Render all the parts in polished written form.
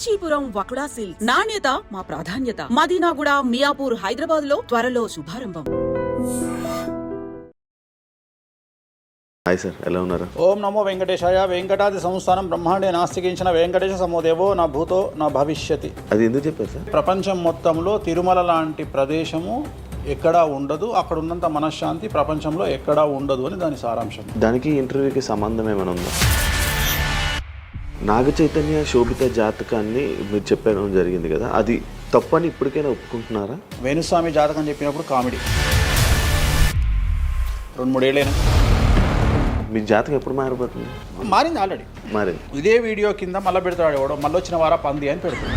Kanchipuram వకుడా silks నాణ్యత మా ప్రాధాన్యత. మదీనాగూడ, మియాపూర్, హైదరాబాద్ లో త్వరలో శుభారంభం. హాయ్ సార్, ఎలా ఉన్నారు? ఓం నమో వెంకటేశాయ. వెంకటాది సంస్థానం బ్రహ్మాండే నాస్తికించిన వెంకటేశ సమోదేవో నా భూతో నా భవిష్యతి. అది ఎందుకు చెప్పారు సార్? ప్రపంచం మొత్తంలో తిరుమల లాంటి ప్రదేశము ఎక్కడా ఉండదు, అక్కడ ఉన్నంత మనశ్శాంతి ప్రపంచంలో ఎక్కడా ఉండదు అని దాని సారాంశం. దానికి ఇంటర్వ్యూకి సంబంధం ఏమైనా ఉందా? నాగ చైతన్య శోభిత జాతకాన్ని మీరు చెప్పడం జరిగింది కదా, అది తప్పని ఇప్పటికైనా ఒప్పుకుంటున్నారా? వేణుస్వామి జాతకం చెప్పినప్పుడు కామెడీ 2-3 ఏళ్ళైనా. మీ జాతకం ఎప్పుడు మారిపోతుంది? మారింది ఆల్రెడీ. మరి ఇదే వీడియో కింద మళ్ళీ పెడతాడు ఎవడో, మళ్ళీ వచ్చిన వారా పంది అని పెడతాడు.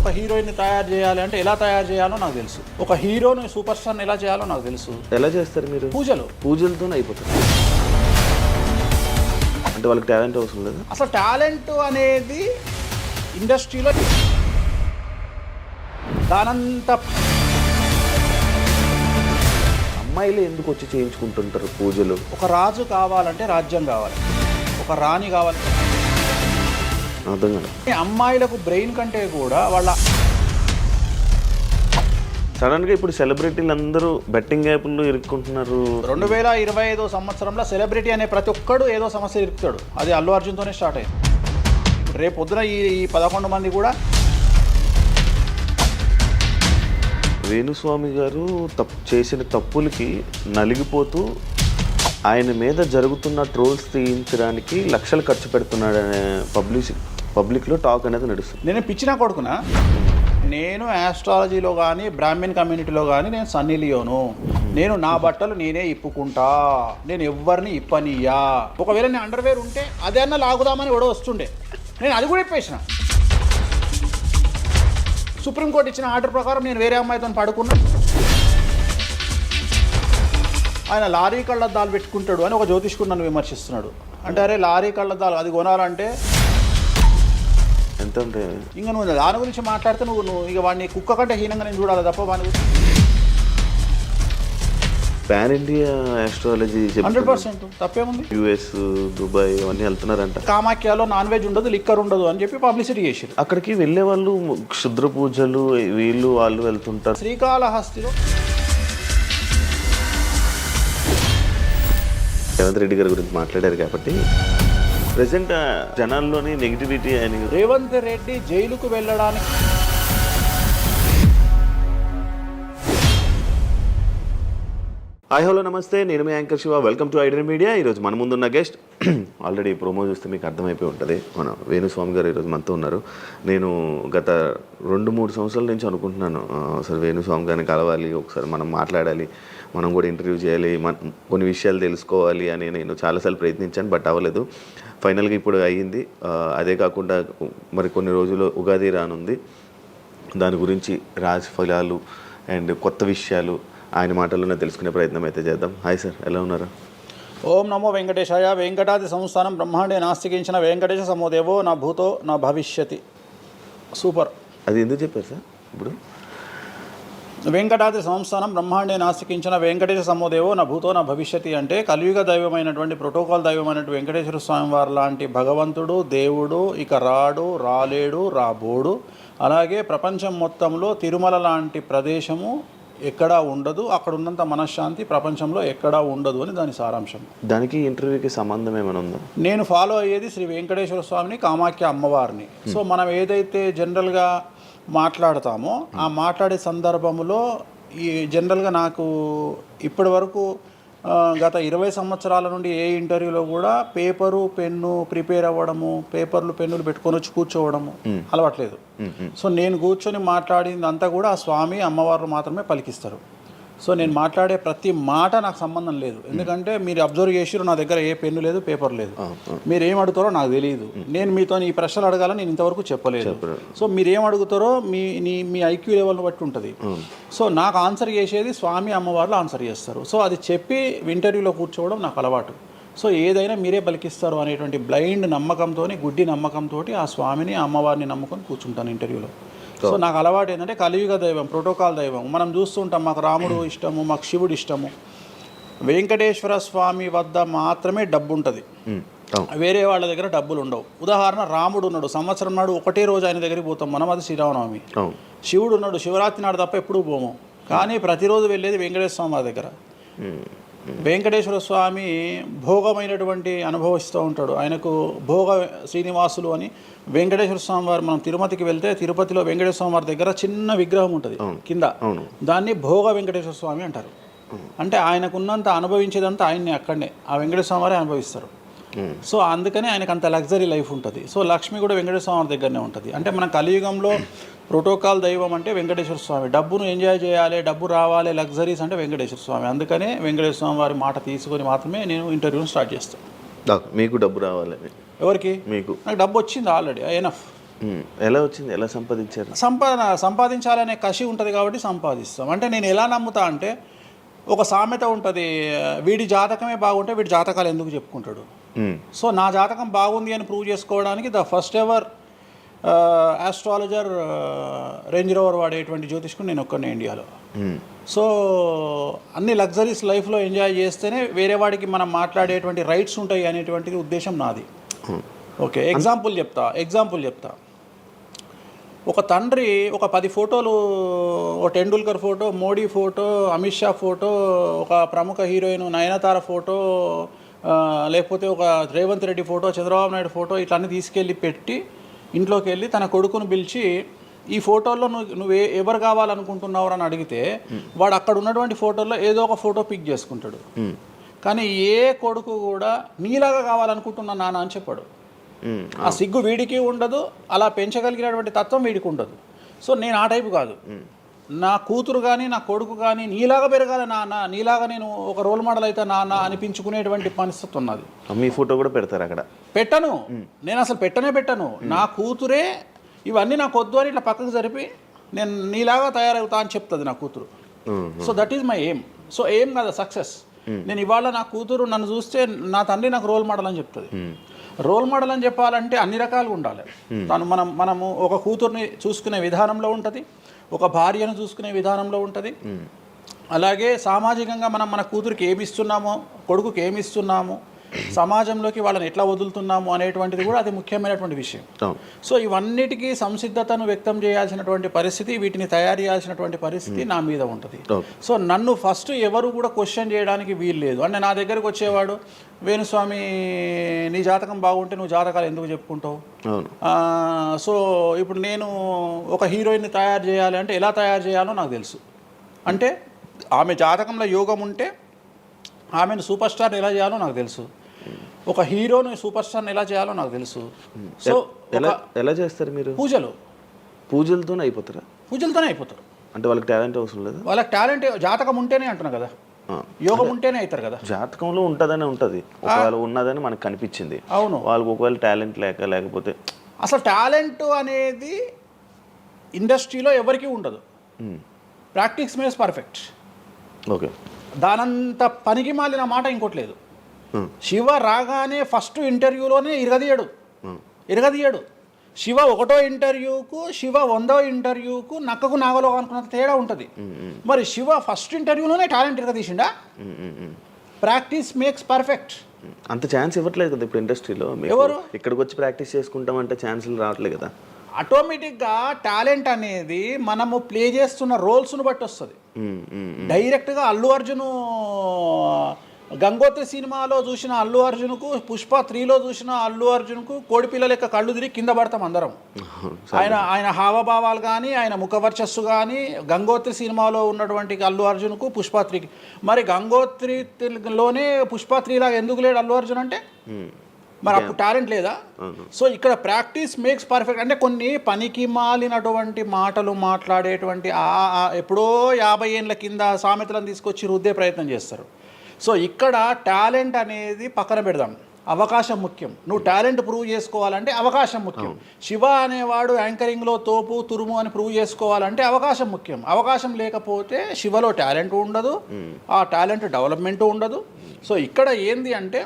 ఒక హీరోయిన్ని తయారు చేయాలి అంటే ఎలా తయారు చేయాలో నాకు తెలుసు. ఒక హీరోని సూపర్ స్టార్ని ఎలా చేయాలో నాకు తెలుసు. ఎలా చేస్తారు మీరు? పూజలతోనే అయిపోతుంది. అంటే వాళ్ళకి టాలెంట్ అవసరం లేదు. అసలు టాలెంట్ అనేది ఇండస్ట్రీలో దానంత అమ్మాయిలు ఎందుకు వచ్చి చేయించుకుంటుంటారు పూజలు? ఒక రాజు కావాలంటే రాజ్యం కావాలి, ఒక రాణి కావాలి. అర్థం కాదు. అమ్మాయిలకు బ్రెయిన్ కంటే కూడా వాళ్ళ సడన్గా ఇప్పుడు సెలబ్రిటీలు అందరూ బెట్టింగ్ యాప్లు ఇరుక్కుంటున్నారు. 2025 సంవత్సరంలో సెలబ్రిటీ అనే ప్రతి ఒక్కడు ఏదో సమస్య ఇరుకుతాడు. అది అల్లు అర్జున్తోనే స్టార్ట్ అయింది. రేపు పొద్దున ఈ 11 మంది కూడా. వేణుస్వామి గారు చేసిన తప్పులకి నలిగిపోతూ ఆయన మీద జరుగుతున్న ట్రోల్స్ తీయించడానికి లక్షలు ఖర్చు పెడుతున్నాడనే పబ్లిక్లో టాక్ అనేది నడుస్తుంది. నేను పిచ్చినా కొడుకునా. నేను ఆస్ట్రాలజీలో కానీ బ్రాహ్మణ్ కమ్యూనిటీలో కానీ నేను సన్నీ లియోను. నేను నా బట్టలు నేనే ఇప్పుకుంటా, నేను ఎవ్వరిని ఇప్పనియ్యా. ఒకవేళ నేను అండర్వేర్ ఉంటే అదే అన్న లాగుదామని కూడా వస్తుండే, నేను అది కూడా ఇప్పేసిన. సుప్రీంకోర్టు ఇచ్చిన ఆర్డర్ ప్రకారం నేను వేరే అమ్మాయితో పడుకున్నా. ఆయన లారీ కళ్ళద్దాలు పెట్టుకుంటాడు అని ఒక జ్యోతిష్కుడు నన్ను విమర్శిస్తున్నాడు. అంటే అరే లారీ కళ్ళద్దాలు అది కొనాలంటే ఎంత ఉంటాయి? ఇంకా నువ్వు దాని గురించి మాట్లాడితే నువ్వు ఇక వాడిని కుక్క కంటే హీనంగా నేను చూడాలి తప్ప వాడి గురించి. పాన్ ఇండియా ఆస్ట్రాలజీ 100% తప్పేముంది. US, దుబాయ్ అవన్నీ వెళ్తున్నారంట. కామాఖ్యలో నాన్ వెజ్ ఉండదు, లిక్కర్ ఉండదు అని చెప్పి పబ్లిసిటీ చేశారు. అక్కడికి వెళ్ళే వాళ్ళు క్షుద్ర పూజలు వీళ్ళు వాళ్ళు వెళ్తుంటారు. శ్రీకాళహస్తిలో రేవంత్ రెడ్డి గారి గురించి మాట్లాడారు కాబట్టి ప్రెసెంట్ జనాల్లోని నెగిటివిటీ అని. రేవంత్ రెడ్డి జైలుకు వెళ్ళడానికి హాయ్ హలో నమస్తే, నేను మీ anchor Shiva. Welcome to Aiden media. ఈరోజు మన ముందున్న గెస్ట్ ఆల్రెడీ ప్రోమో చూస్తే మీకు అర్థమైపోయి ఉంటుంది, మన వేణుస్వామి గారు ఈరోజు మనతో ఉన్నారు. నేను గత 2-3 సంవత్సరాల నుంచి అనుకుంటున్నాను అసలు వేణుస్వామి గారిని కలవాలి, ఒకసారి మనం మాట్లాడాలి, మనం కూడా ఇంటర్వ్యూ చేయాలి, కొన్ని విషయాలు తెలుసుకోవాలి అని నేను చాలాసార్లు ప్రయత్నించాను, బట్ అవ్వలేదు. ఫైనల్గా ఇప్పుడు అయ్యింది. అదే కాకుండా మరి కొన్ని రోజులు ఉగాది రానుంది, దాని గురించి రాశి ఫలాలు అండ్ కొత్త విషయాలు ఆయన మాటల్లోనే తెలుసుకునే ప్రయత్నం అయితే చేద్దాం. హాయ్ సార్, ఎలా ఉన్నారు? ఓం నమో వెంకటేశాయ. వెంకటాది సంస్థానం బ్రహ్మాండే నాస్తికించిన వెంకటేశ సమోదేవో నా భూతో నా భవిష్యతి. సూపర్. అది ఎందుకు చెప్పారు సార్? ఇప్పుడు వెంకటాద్రి సంస్థానం బ్రహ్మాండే నాస్తికించిన వెంకటేశ సమోదేవో నా భూతో నా భవిష్యతి అంటే కలియుగ దైవమైనటువంటి ప్రోటోకాల్ దైవమైనటువంటి వెంకటేశ్వర స్వామి వారు లాంటి భగవంతుడు, దేవుడు ఇక రాడు, రాలేడు, రాబోడు. అలాగే ప్రపంచం మొత్తంలో తిరుమల లాంటి ప్రదేశము ఎక్కడా ఉండదు, అక్కడ ఉన్నంత మనశ్శాంతి ప్రపంచంలో ఎక్కడా ఉండదు అని దాని సారాంశం. దానికి ఇంటర్వ్యూకి సంబంధం ఏమైనా ఉందా? నేను ఫాలో అయ్యేది శ్రీ వెంకటేశ్వర స్వామిని, కామాఖ్య అమ్మవారిని. సో మనం ఏదైతే జనరల్గా మాట్లాడతామో ఆ మాట్లాడే సందర్భంలో ఈ జనరల్గా నాకు ఇప్పటి వరకు గత 20 సంవత్సరాల నుండి ఏ ఇంటర్వ్యూలో కూడా పేపరు పెన్ను ప్రిపేర్ అవ్వడము, పేపర్లు పెన్నులు పెట్టుకొని వచ్చి కూర్చోవడము అలవాట్లేదు. సో నేను కూర్చొని మాట్లాడింది అంతా కూడా ఆ స్వామి అమ్మవారు మాత్రమే పలికిస్తారు. సో నేను మాట్లాడే ప్రతి మాట నాకు సంబంధం లేదు, ఎందుకంటే మీరు అబ్జర్వ్ చేసిరు నా దగ్గర ఏ పెన్ను లేదు, పేపర్ లేదు. మీరు ఏం అడుగుతారో నాకు తెలియదు, నేను మీతో ఈ ప్రశ్నలు అడగాలని నేను ఇంతవరకు చెప్పలేదు. సో మీరు ఏం అడుగుతారో మీ ఐక్యూ లెవెల్ని బట్టి ఉంటుంది. సో నాకు ఆన్సర్ చేసేది స్వామి అమ్మవార్లు ఆన్సర్ చేస్తారు. సో అది చెప్పి ఇంటర్వ్యూలో కూర్చోవడం నాకు అలవాటు. సో ఏదైనా మీరే పలికిస్తారు అనేటువంటి బ్లైండ్ నమ్మకంతో, గుడ్డి నమ్మకంతో ఆ స్వామిని అమ్మవారిని నమ్ముకొని కూర్చుంటాను ఇంటర్వ్యూలో. సో నాకు అలవాటు ఏంటంటే కలియుగ దైవం, ప్రోటోకాల్ దైవం మనం చూస్తుంటాం. మాకు రాముడు ఇష్టము, మాకు శివుడు ఇష్టము. వెంకటేశ్వర స్వామి వద్ద మాత్రమే డబ్బు ఉంటుంది. వేరే వాళ్ళ దగ్గర డబ్బులు ఉండవు. ఉదాహరణ రాముడు ఉన్నాడు, సంవత్సరం నాడు ఒకటే రోజు ఆయన దగ్గరికి పోతాం మనం, అది శ్రీరామనవమి. శివుడు ఉన్నాడు, శివరాత్రి నాడు తప్ప ఎప్పుడూ పోము, కానీ ప్రతిరోజు వెళ్ళేది వెంకటేశ్వర స్వామి వారి దగ్గర. వెంకటేశ్వర స్వామి భోగమైనటువంటి అనుభవిస్తూ ఉంటాడు. ఆయనకు భోగ శ్రీనివాసులు అని వెంకటేశ్వర స్వామి వారు, మనం తిరుపతికి వెళ్తే తిరుపతిలో వెంకటేశ్వర స్వామి వారి దగ్గర చిన్న విగ్రహం ఉంటుంది కింద, దాన్ని భోగ వెంకటేశ్వర స్వామి అంటారు. అంటే ఆయనకున్నంత అనుభవించేదంతా ఆయన్ని అక్కడనే ఆ వెంకటేశ్వర స్వామి వారే అనుభవిస్తారు. సో అందుకని ఆయనకు అంత లగ్జరీ లైఫ్ ఉంటుంది. సో లక్ష్మి కూడా వెంకటేశ్వర స్వామి దగ్గరనే ఉంటుంది. అంటే మన కలియుగంలో ప్రోటోకాల్ దైవం అంటే వెంకటేశ్వర స్వామి. డబ్బును ఎంజాయ్ చేయాలి, డబ్బు రావాలి, లగ్జరీస్ అంటే వెంకటేశ్వర స్వామి. అందుకనే వెంకటేశ్వర స్వామి వారి మాట తీసుకొని మాత్రమే నేను ఇంటర్వ్యూని స్టార్ట్ చేస్తాను. మీకు డబ్బు రావాలి? ఎవరికి? మీకు. నాకు డబ్బు వచ్చింది ఆల్రెడీ, ఎనఫ్. ఎలా వచ్చింది? ఎలా సంపాదించారు? సంపాదించాలనే కసి ఉంటుంది కాబట్టి సంపాదిస్తాం. అంటే నేను ఎలా నమ్ముతా అంటే, ఒక సామెత ఉంటుంది, వీడి జాతకమే బాగుంటే వీడి జాతకాలు ఎందుకు చెప్పుకుంటాడు. సో నా జాతకం బాగుంది అని ప్రూవ్ చేసుకోవడానికి the first ever astrologer range rover వాడేటువంటి జ్యోతిష్కుడు నేను ఒక్కనే ఇండియాలో. సో అన్ని లగ్జరీస్ లైఫ్లో ఎంజాయ్ చేస్తేనే వేరే వాడికి మనం మాట్లాడేటువంటి రైట్స్ ఉంటాయి అనేటువంటిది ఉద్దేశం నాది. ఓకే, ఎగ్జాంపుల్ చెప్తా. ఒక తండ్రి ఒక 10 ఫోటోలు, ఒక Tendulkar photo, Modi photo, Amit Shah photo, ఒక ప్రముఖ హీరోయిన్ నయనతార ఫోటో, లేకపోతే ఒక రేవంత్ రెడ్డి ఫోటో, చంద్రబాబు నాయుడు ఫోటో, ఇట్లన్నీ తీసుకెళ్ళి పెట్టి ఇంట్లోకి వెళ్ళి తన కొడుకును పిలిచి, ఈ ఫోటోల్లో నువ్వు ఎవరు కావాలనుకుంటున్నావు అని అడిగితే వాడు అక్కడ ఉన్నటువంటి ఫోటోల్లో ఏదో ఒక ఫోటో పిక్ చేసుకుంటాడు. కానీ ఏ కొడుకు కూడా నీలాగా కావాలనుకుంటున్నా నాన్న అని చెప్పాడు. ఆ సిగ్గు వీడికి ఉండదు, అలా పెంచగలిగినటువంటి తత్వం వీడికి ఉండదు. సో నేను ఆ టైపు కాదు. నా కూతురు కానీ నా కొడుకు కానీ నీలాగా పెరగాలి నాన్న, నీలాగా నేను ఒక రోల్ మోడల్ అయితే నాన్న అనిపించుకునేటువంటి పరిస్థితి ఉన్నది. మీ ఫోటో కూడా పెడతారు అక్కడ? పెట్టను, నేను అసలు పెట్టను. నా కూతురే ఇవన్నీ నాకు వద్దు అని ఇట్లా పక్కకు జరిపి నేను నీలాగా తయారవుతా అని చెప్తుంది నా కూతురు. So that is my aim. So aim కదా సక్సెస్. నేను ఇవాళ నా కూతురు నన్ను చూస్తే నా తండ్రి నాకు రోల్ మోడల్ అని చెప్తుంది. రోల్ మోడల్ అని చెప్పాలంటే అన్ని రకాలుగా ఉండాలి. మనము ఒక కూతుర్ని చూసుకునే విధానంలో ఉంటుంది, ఒక భార్యను చూసుకునే విధానంలో ఉంటుంది. అలాగే సామాజికంగా మనం మన కూతురికి ఏమి ఇస్తున్నామో, కొడుకుకి ఏమి ఇస్తున్నాము, సమాజంలోకి వాళ్ళని ఎట్లా వదులుతున్నాము అనేటువంటిది కూడా అది ముఖ్యమైనటువంటి విషయం. సో ఇవన్నిటికీ సంసిద్ధతను వ్యక్తం చేయాల్సినటువంటి పరిస్థితి, వీటిని తయారు చేయాల్సినటువంటి పరిస్థితి నా మీద ఉంటుంది. సో నన్ను ఫస్ట్ ఎవరు కూడా క్వశ్చన్ చేయడానికి వీలు లేదు. అంటే నా దగ్గరకు వచ్చేవాడు, వేణుస్వామి నీ జాతకం బాగుంటే నువ్వు జాతకాలు ఎందుకు చెప్పుకుంటావు? సో ఇప్పుడు నేను ఒక హీరోయిన్ని తయారు చేయాలి అంటే ఎలా తయారు చేయాలో నాకు తెలుసు. అంటే ఆమె జాతకంలో యోగం ఉంటే ఆమెను సూపర్ స్టార్ ఎలా చేయాలో నాకు తెలుసు, ఒక హీరోని సూపర్ స్టార్ని ఎలా చేయాలో నాకు తెలుసు. సో ఎలా చేస్తారు మీరు? పూజలతోనే అయిపోతారా? పూజలతోనే అయిపోతారు. అంటే వాళ్ళకి టాలెంట్ అవసరం లేదు? వాళ్ళకి టాలెంట్ జాతకం ఉంటేనే అంటున్నా కదా, యోగం ఉంటేనే అవుతారు కదా. జాతకంలో ఉంటుందని ఉంటుంది, ఒకవేళ ఉన్నదని మనకు కనిపించింది. అవును, వాళ్ళకి ఒకవేళ టాలెంట్ లేకపోతే అసలు టాలెంట్ అనేది ఇండస్ట్రీలో ఎవరికీ ఉండదు. Practice makes perfect. ఓకే, దానంత పనికి మాలిన మాట ఇంకోటి లేదు. శివ రాగానే ఫస్ట్ ఇంటర్వ్యూలోనే ఇరగదీయడు. శివ 1వ ఇంటర్వ్యూకు, శివ 100వ ఇంటర్వ్యూకు నక్కకు నాగలో అనుకున్నంత తేడా ఉంటుంది. మరి శివ ఫస్ట్ ఇంటర్వ్యూలోనే టాలెంట్ ఇరగదీసిండా? Practice makes perfect. అంత ఛాన్స్ ఇవ్వట్లేదు కదా ఇప్పుడు ఇండస్ట్రీలో. ఎవరు ఇక్కడికి వచ్చి ప్రాక్టీస్ చేసుకుంటామంటే ఛాన్సులు రావట్లేదు కదా. ఆటోమేటిక్గా టాలెంట్ అనేది మనము ప్లే చేస్తున్న రోల్స్ను బట్టి వస్తుంది. డైరెక్ట్గా అల్లు అర్జున్ గంగోత్రి సినిమాలో చూసిన అల్లు అర్జున్కు, పుష్ప 3లో చూసిన అల్లు అర్జున్కు కోడిపిల్ల లెక్క కళ్ళు తిరిగి కింద పడతాం అందరం. ఆయన హావభావాలు కానీ, ఆయన ముఖవర్చస్సు కానీ, గంగోత్రి సినిమాలో ఉన్నటువంటి అల్లు అర్జున్కు, పుష్ప 3కి. మరి గంగోత్రిలోనే పుష్ప 3 లాగా ఎందుకు లేడు అల్లు అర్జున్ అంటే? మరి అప్పుడు టాలెంట్ లేదా? సో ఇక్కడ ప్రాక్టీస్ మేక్స్ పర్ఫెక్ట్. అంటే కొన్ని పనికి మాలినటువంటి మాటలు మాట్లాడేటువంటి ఎప్పుడో 50 ఏళ్ళ కింద సామెతలను తీసుకొచ్చి రుద్దే ప్రయత్నం చేస్తారు. సో ఇక్కడ టాలెంట్ అనేది పక్కన పెడదాం, అవకాశం ముఖ్యం. నువ్వు టాలెంట్ ప్రూవ్ చేసుకోవాలంటే అవకాశం ముఖ్యం. శివ అనేవాడు యాంకరింగ్లో తోపు తురుము అని ప్రూవ్ చేసుకోవాలంటే అవకాశం ముఖ్యం. అవకాశం లేకపోతే శివలో టాలెంట్ ఉండదు, ఆ టాలెంట్ డెవలప్మెంట్ ఉండదు. సో ఇక్కడ ఏంది అంటే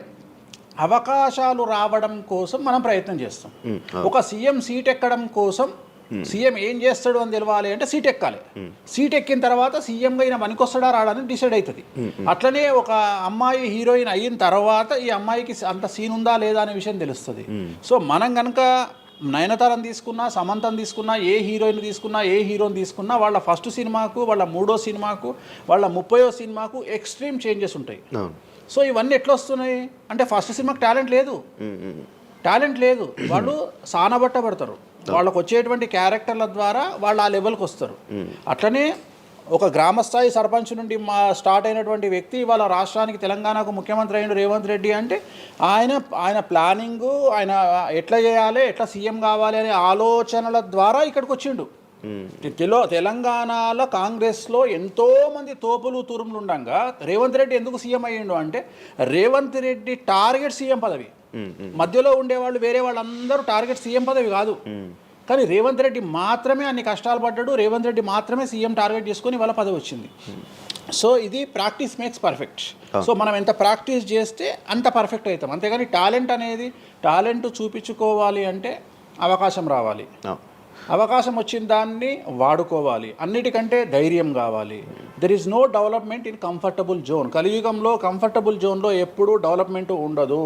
అవకాశాలు రావడం కోసం మనం ప్రయత్నం చేస్తాం. ఒక సీఎం సీట్ ఎక్కడం కోసం సీఎం ఏం చేస్తాడు అని తెలవాలి అంటే సీట్ ఎక్కాలి. సీట్ ఎక్కిన తర్వాత సీఎంగా ఈయన పనికొస్తాడా రాడని డిసైడ్ అవుతుంది. అట్లనే ఒక అమ్మాయి హీరోయిన్ అయిన తర్వాత ఈ అమ్మాయికి అంత సీన్ ఉందా లేదా అనే విషయం తెలుస్తుంది. సో మనం కనుక నయనతారని తీసుకున్నా, సమంతని తీసుకున్నా, ఏ హీరోయిన్ తీసుకున్నా, ఏ హీరోని తీసుకున్నా, వాళ్ళ ఫస్ట్ సినిమాకు, వాళ్ళ 3వ సినిమాకు, వాళ్ళ 30వ సినిమాకు ఎక్స్ట్రీమ్ చేంజెస్ ఉంటాయి. సో ఇవన్నీ ఎట్లా వస్తున్నాయి అంటే ఫస్ట్ సినిమాకి టాలెంట్ లేదు, వాళ్ళు సానబట్టబడతారు. వాళ్ళకు వచ్చేటువంటి క్యారెక్టర్ల ద్వారా వాళ్ళు ఆ లెవెల్కి వస్తారు. అట్లనే ఒక గ్రామస్థాయి సర్పంచ్ నుండి స్టార్ట్ అయినటువంటి వ్యక్తి వాళ్ళ రాష్ట్రానికి తెలంగాణకు ముఖ్యమంత్రి అయిన రేవంత్ రెడ్డి అంటే ఆయన ప్లానింగు, ఆయన ఎట్లా చేయాలి, ఎట్లా సీఎం కావాలి అనే ఆలోచనల ద్వారా ఇక్కడికి వచ్చిండు. తెలంగాణలో కాంగ్రెస్లో ఎంతోమంది తోపులు తురుములు ఉండగా రేవంత్ రెడ్డి ఎందుకు సీఎం అయ్యిండు అంటే రేవంత్ రెడ్డి టార్గెట్ సీఎం పదవి. మధ్యలో ఉండేవాళ్ళు వేరే వాళ్ళందరూ టార్గెట్ సీఎం పదవి కాదు. కానీ రేవంత్ రెడ్డి మాత్రమే అన్ని కష్టాలు పడ్డాడు. రేవంత్ రెడ్డి మాత్రమే సీఎం టార్గెట్ చేసుకొని వాళ్ళ పదవి వచ్చింది. సో ఇది ప్రాక్టీస్ మేక్స్ పర్ఫెక్ట్. సో మనం ఎంత ప్రాక్టీస్ చేస్తే అంత పర్ఫెక్ట్ అవుతాం. అంతేగాని టాలెంట్ చూపించుకోవాలి అంటే అవకాశం రావాలి. అవకాశం వచ్చిన దాన్ని వాడుకోవాలి. అన్నిటికంటే ధైర్యం కావాలి. There is no development in comfortable zone. కలియుగంలో కంఫర్టబుల్ జోన్లో ఎప్పుడూ డెవలప్మెంట్ ఉండదు.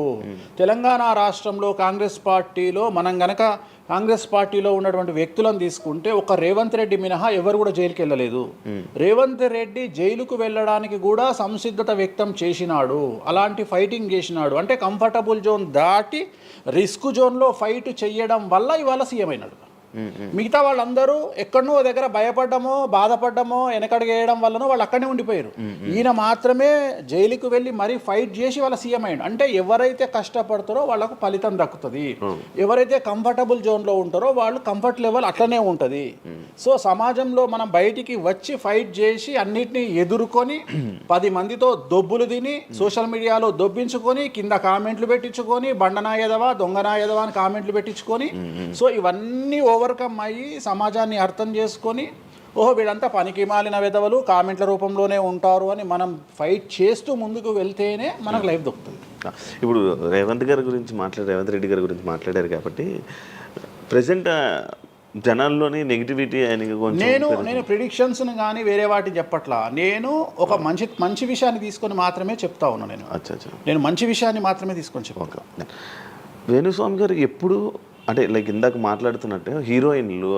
తెలంగాణ రాష్ట్రంలో కాంగ్రెస్ పార్టీలో ఉన్నటువంటి వ్యక్తులను తీసుకుంటే ఒక రేవంత్ రెడ్డి మినహా ఎవరు కూడా జైలుకి వెళ్ళలేదు. రేవంత్ రెడ్డి జైలుకు వెళ్ళడానికి కూడా సంసిద్ధత వ్యక్తం చేసినాడు. అలాంటి ఫైటింగ్ చేసినాడు. అంటే కంఫర్టబుల్ జోన్ దాటి రిస్క్ జోన్లో ఫైట్ చేయడం వల్ల ఇవాళ సీఎం అయినాడు. మిగతా వాళ్ళందరూ ఎక్కడనో దగ్గర భయపడ్డమో, బాధపడ్డమో, వెనకడికి వేయడం వల్లనో వాళ్ళు అక్కడనే ఉండిపోయారు. ఈయన మాత్రమే జైలుకు వెళ్ళి మరీ ఫైట్ చేసి వాళ్ళ సీఎం అయ్యాడు. అంటే ఎవరైతే కష్టపడతారో వాళ్ళకు ఫలితం దక్కుతుంది. ఎవరైతే కంఫర్టబుల్ జోన్లో ఉంటారో వాళ్ళు కంఫర్ట్ లెవెల్ అట్లనే ఉంటుంది. సో సమాజంలో మనం బయటికి వచ్చి ఫైట్ చేసి అన్నిటినీ ఎదుర్కొని 10 మందితో దొబ్బులు తిని సోషల్ మీడియాలో దొబ్బించుకొని కింద కామెంట్లు పెట్టించుకొని బండనాయదవా, దొంగనాయదవా అని కామెంట్లు పెట్టించుకొని సో ఇవన్నీ ఓవర్కమ్ అయ్యి సమాజాన్ని అర్థం చేసుకొని వీళ్ళంతా పనికి మాలిన వెధవలు కామెంట్ల రూపంలోనే ఉంటారు అని మనం ఫైట్ చేస్తూ ముందుకు వెళ్తేనే మనకు లైఫ్ దొరుకుతుంది. ఇప్పుడు రేవంత్ రెడ్డి గారి గురించి మాట్లాడారు కాబట్టి ప్రజెంట్ జనాల్లోని నెగిటివిటీ నేను ప్రిడిక్షన్స్ని కానీ వేరే వాటి చెప్పట్లా. నేను ఒక మంచి విషయాన్ని తీసుకొని మాత్రమే చెప్తా ఉన్నాను. నేను మంచి విషయాన్ని మాత్రమే తీసుకొని చెప్పాను. వేణుస్వామి గారు ఎప్పుడు అంటే లైక్ ఇందాక మాట్లాడుతున్నట్టు హీరోయిన్లు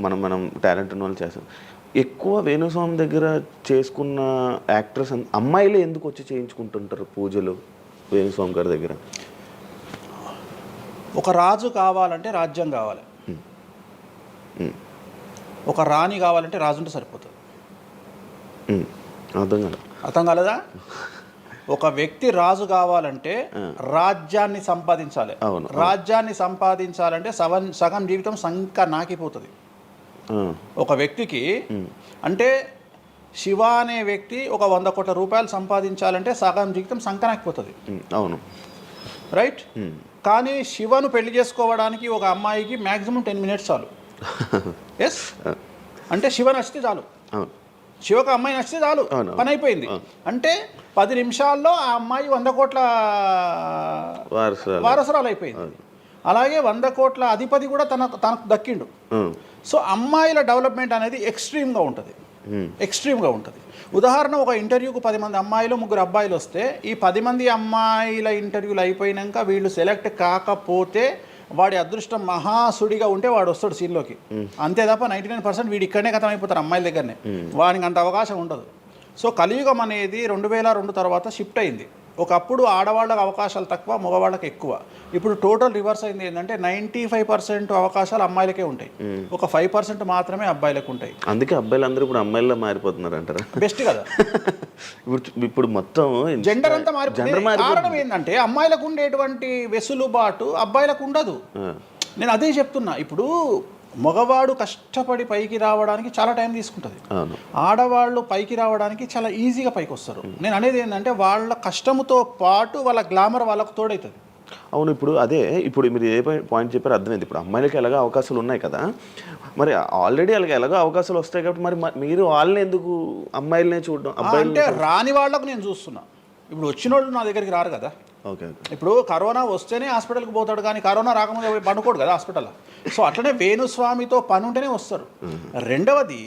మనం టాలెంట్ ఉన్న వాళ్ళు చేస్తాం. ఎక్కువ వేణుస్వామి దగ్గర చేసుకున్న యాక్టర్స్ అమ్మాయిలే ఎందుకు వచ్చి చేయించుకుంటుంటారు పూజలు వేణుస్వామి గారి దగ్గర? ఒక రాజు కావాలంటే రాజ్యం కావాలి, ఒక రాణి కావాలంటే రాజుంటే సరిపోతుంది. అర్థం కాలేదా? ఒక వ్యక్తి రాజు కావాలంటే రాజ్యాన్ని సంపాదించాలి. రాజ్యాన్ని సంపాదించాలంటే సగం జీవితం సంక నాకిపోతుంది ఒక వ్యక్తికి. అంటే శివ అనే వ్యక్తి ఒక 100 కోట్ల రూపాయలు సంపాదించాలంటే సగం జీవితం సంక నాకిపోతుంది. అవును, రైట్. కానీ శివను పెళ్లి చేసుకోవడానికి ఒక అమ్మాయికి మ్యాక్సిమం 10 మినిట్స్ చాలు. ఎస్, అంటే శివ నచ్చితే చాలు, శివకు అమ్మాయి నచ్చితే చాలు, పని అయిపోయింది. అంటే 10 నిమిషాల్లో ఆ అమ్మాయి 100 కోట్ల వారసురాలు అయిపోయింది. అలాగే 100 కోట్ల అధిపతి కూడా తనకు దక్కిండు. సో అమ్మాయిల డెవలప్మెంట్ అనేది ఎక్స్ట్రీమ్గా ఉంటుంది. ఉదాహరణ, ఒక ఇంటర్వ్యూకు 10 మంది అమ్మాయిలు 3 అబ్బాయిలు వస్తే ఈ 10 మంది అమ్మాయిల ఇంటర్వ్యూలు అయిపోయినాక వీళ్ళు సెలెక్ట్ కాకపోతే వాడి అదృష్టం మహాసుడిగా ఉంటే వాడు వస్తాడు సీన్లోకి. అంతే తప్ప 99% వీడు ఇక్కడనే కథం అయిపోతారు అమ్మాయిల దగ్గరనే. వాడికి అంత అవకాశం ఉండదు. సో కలియుగం అనేది 2002 తర్వాత షిఫ్ట్ అయింది. ఒకప్పుడు ఆడవాళ్ళకి అవకాశాలు తక్కువ, మగవాళ్ళకి ఎక్కువ. ఇప్పుడు టోటల్ రివర్స్ అయింది. ఏంటంటే 95% అవకాశాలు అమ్మాయిలకే ఉంటాయి, ఒక 5% మాత్రమే అబ్బాయిలకు ఉంటాయి. అందుకే అబ్బాయిలందరూ ఇప్పుడు అమ్మాయిలా మారిపోతున్నారు అంటారా? బెస్ట్ కదా. ఇప్పుడు మొత్తం జెండర్ అంతా మారిపోయింది. కారణం ఏంటంటే అమ్మాయిలకు ఉండేటువంటి వెసులుబాటు అబ్బాయిలకు ఉండదు. నేను అదే చెప్తున్నా. ఇప్పుడు మగవాడు కష్టపడి పైకి రావడానికి చాలా టైం తీసుకుంటుంది, ఆడవాళ్ళు పైకి రావడానికి చాలా ఈజీగా పైకి వస్తారు. నేను అనేది ఏంటంటే వాళ్ళ కష్టముతో పాటు వాళ్ళ గ్లామర్ వాళ్ళకు తోడవుతుంది. అవును, ఇప్పుడు మీరు ఏ పాయింట్ చెప్పారో అర్థమైంది. ఇప్పుడు అమ్మాయిలకి ఎలాగో అవకాశాలు ఉన్నాయి కదా, మరి ఆల్రెడీ వాళ్ళకి ఎలాగో అవకాశాలు వస్తాయి కాబట్టి మరి మీరు వాళ్ళని ఎందుకు అమ్మాయిలనే చూడడం? అంటే రాని వాళ్ళకు నేను చూస్తున్నా. ఇప్పుడు వచ్చిన వాళ్ళు నా దగ్గరికి రారు కదా. ఓకే. ఇప్పుడు కరోనా వస్తేనే హాస్పిటల్కి పోతాడు, కానీ కరోనా రాకముందే పోయి పండుకోడు కదా హాస్పిటల్. సో అట్లనే వేణుస్వామితో పని ఉంటేనే వస్తారు. రెండవది,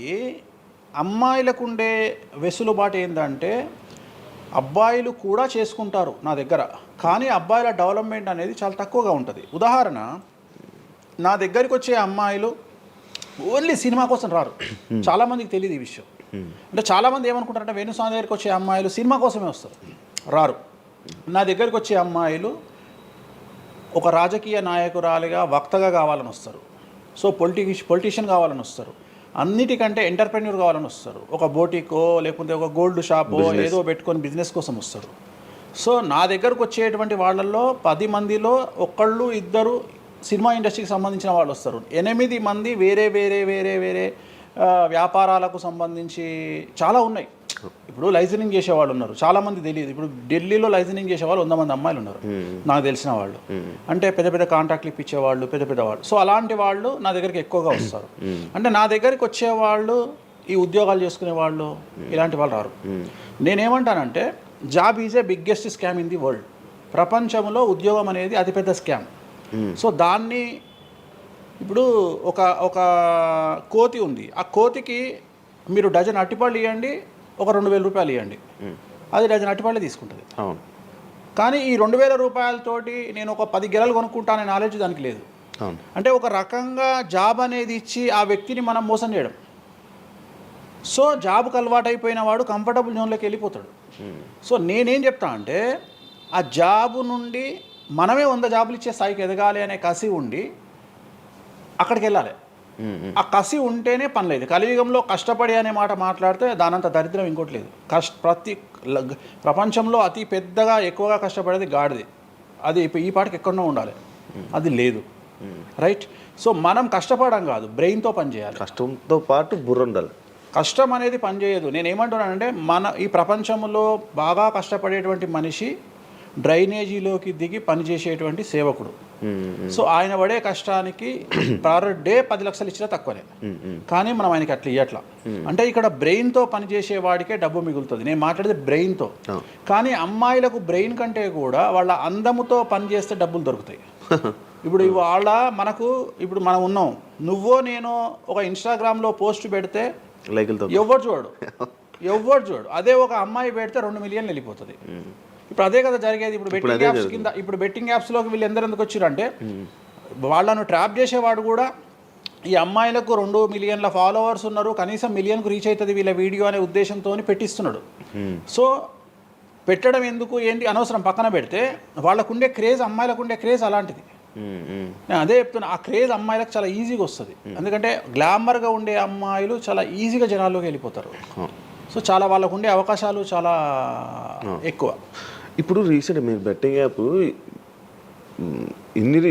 అమ్మాయిలకు ఉండే వెసులుబాటు ఏంటంటే అబ్బాయిలు కూడా చేసుకుంటారు నా దగ్గర, కానీ అబ్బాయిల డెవలప్మెంట్ అనేది చాలా తక్కువగా ఉంటుంది. ఉదాహరణ, నా దగ్గరికి వచ్చే అమ్మాయిలు ఓన్లీ సినిమా కోసం రారు. చాలామందికి తెలియదు ఈ విషయం. అంటే చాలామంది ఏమనుకుంటారంటే వేణుస్వామి దగ్గరికి వచ్చే అమ్మాయిలు సినిమా కోసమే వస్తారు, రారు. నా దగ్గరికి వచ్చే అమ్మాయిలు ఒక రాజకీయ నాయకురాలిగా వక్తగా కావాలని వస్తారు. సో పొలిటీషియన్ కావాలని వస్తారు. అన్నిటికంటే ఎంటర్ప్రెన్యూర్ కావాలని వస్తారు. ఒక బోటికో లేకపోతే ఒక గోల్డ్ షాపో ఏదో పెట్టుకొని బిజినెస్ కోసం వస్తారు. సో నా దగ్గరకు వచ్చేటువంటి వాళ్ళల్లో 10 మందిలో ఒకళ్ళు ఇద్దరు సినిమా ఇండస్ట్రీకి సంబంధించిన వాళ్ళు వస్తారు. 8 మంది వేరే వేరే వేరే వేరే వ్యాపారాలకు సంబంధించి చాలా ఉన్నాయి. ఇప్పుడు లైసెన్సింగ్ చేసేవాళ్ళు ఉన్నారు, చాలామంది తెలియదు. ఇప్పుడు ఢిల్లీలో లైసెన్సింగ్ చేసేవాళ్ళు 100 మంది అమ్మాయిలు ఉన్నారు నాకు తెలిసిన వాళ్ళు. అంటే పెద్ద పెద్ద కాంట్రాక్ట్లు ఇప్పించేవాళ్ళు, పెద్ద పెద్ద వాళ్ళు. సో అలాంటి వాళ్ళు నా దగ్గరికి ఎక్కువగా వస్తారు. అంటే నా దగ్గరికి వచ్చేవాళ్ళు ఈ ఉద్యోగాలు చేసుకునే వాళ్ళు, ఇలాంటి వాళ్ళు రారు. నేనేమంటానంటే job is a biggest scam in the world. ప్రపంచంలో ఉద్యోగం అనేది అతిపెద్ద స్కామ్. సో దాన్ని ఇప్పుడు ఒక కోతి ఉంది, ఆ కోతికి మీరు డజన్ అట్టిపళ్ళు ఇవ్వండి, ఒక 2,000 రూపాయలు ఇవ్వండి, అది డజన్ అట్టిపళ్ళే తీసుకుంటుంది. కానీ ఈ 2,000 రూపాయలతోటి నేను ఒక 10 గెలలు కొనుక్కుంటాననే నాలెడ్జ్ దానికి లేదు. అంటే ఒక రకంగా జాబ్ అనేది ఇచ్చి ఆ వ్యక్తిని మనం మోసం చేయడం. సో జాబ్కి అలవాటు అయిపోయిన వాడు కంఫర్టబుల్ జోన్లోకి వెళ్ళిపోతాడు. సో నేనేం చెప్తా అంటే ఆ జాబు నుండి మనమే 100 జాబులు ఇచ్చే స్థాయికి ఎదగాలి అనే కసి ఉండి అక్కడికి వెళ్ళాలి. ఆ కసి ఉంటేనే పని లేదు. కలియుగంలో కష్టపడి అనే మాట మాట్లాడితే దానంత దరిద్రం ఇంకోటి లేదు. ప్రపంచంలో అతి పెద్దగా ఎక్కువగా కష్టపడేది గాడిది. అది ఈ పాటికి ఎక్కడో ఉండాలి, అది లేదు. రైట్. సో మనం కష్టపడడం కాదు, బ్రెయిన్తో పని చేయాలి. కష్టంతో పాటు బుర్ర ఉండాలి. కష్టం అనేది పనిచేయదు. నేను ఏమంటున్నానంటే ఈ ప్రపంచంలో బాగా కష్టపడేటువంటి మనిషి డ్రైనేజీలోకి దిగి పనిచేసేటువంటి సేవకుడు. సో ఆయన పడే కష్టానికి పర్ డే 10 లక్షలు ఇచ్చినా తక్కువనే, కానీ మనం ఆయనకి అట్లా ఇవ్వట్లా. అంటే ఇక్కడ బ్రెయిన్తో పనిచేసే వాడికే డబ్బు మిగులుతుంది. నేను మాట్లాడేది బ్రెయిన్తో. కానీ అమ్మాయిలకు బ్రెయిన్ కంటే కూడా వాళ్ళ అందముతో పనిచేస్తే డబ్బులు దొరుకుతాయి. ఇప్పుడు ఇప్పుడు మనం ఉన్నాం, నువ్వో నేను ఒక ఇన్స్టాగ్రామ్లో పోస్ట్ పెడితే ఎవరు చూడు. అదే ఒక అమ్మాయి పెడితే 2 మిలియన్లు వెళ్ళిపోతుంది. ఇప్పుడు అదే కదా జరిగేది. ఇప్పుడు బెట్టింగ్ యాప్స్లోకి వీళ్ళు ఎందుకు వచ్చారంటే వాళ్ళను ట్రాప్ చేసేవాడు కూడా ఈ అమ్మాయిలకు 2 మిలియన్ల ఫాలోవర్స్ ఉన్నారు, కనీసం మిలియన్కు రీచ్ అవుతుంది వీళ్ళ వీడియో అనే ఉద్దేశంతో పెట్టిస్తున్నాడు. సో పెట్టడం ఎందుకు ఏంటి అనవసరం, పక్కన పెడితే వాళ్ళకుండే క్రేజ్, అమ్మాయిలకు ఉండే క్రేజ్ అలాంటిది. నేను అదే చెప్తున్నా, ఆ క్రేజ్ అమ్మాయిలకు చాలా ఈజీగా వస్తుంది. ఎందుకంటే గ్లామర్గా ఉండే అమ్మాయిలు చాలా ఈజీగా జనాల్లోకి వెళ్ళిపోతారు. సో చాలా వాళ్ళకు ఉండే అవకాశాలు చాలా ఎక్కువ. ఇప్పుడు రీసెంట్ మీరు బెట్టింగ్ యాప్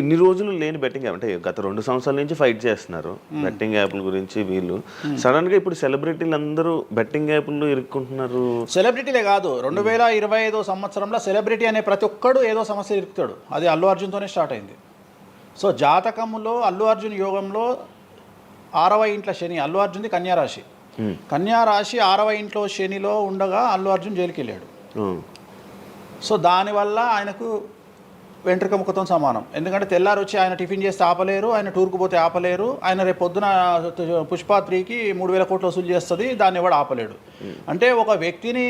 ఇన్ని రోజులు లేని బెట్టింగ్ యాప్, అంటే గత 2 సంవత్సరాల నుంచి ఫైట్ చేస్తున్నారు బెట్టింగ్ యాప్ల గురించి. వీళ్ళు సడన్గా ఇప్పుడు సెలబ్రిటీలు అందరూ బెట్టింగ్ యాప్లు ఇరుక్కుంటున్నారు. సెలబ్రిటీలే కాదు, 2025 సంవత్సరంలో సెలబ్రిటీ అనే ప్రతి ఒక్కడు ఏదో సమస్య ఇరుకుతాడు. అది అల్లు అర్జున్తోనే స్టార్ట్ అయింది. సో జాతకంలో అల్లు అర్జున్ యోగంలో 6వ ఇంట్లో శని, అల్లు అర్జున్ది కన్యారాశి. కన్యారాశి 6వ ఇంట్లో శనిలో ఉండగా అల్లు అర్జున్ జైలుకి వెళ్ళాడు. సో దానివల్ల ఆయనకు వెంట్రుక ముక్కతో సమానం. ఎందుకంటే తెల్లారు వచ్చి ఆయన టిఫిన్ చేస్తే ఆపలేరు, ఆయన టూర్కు పోతే ఆపలేరు, ఆయన రేపు పొద్దున పుష్ప 3కి 3,000 కోట్లు వసూలు చేస్తుంది, దాన్ని ఎవడు ఆపలేడు. అంటే ఒక వ్యక్తిని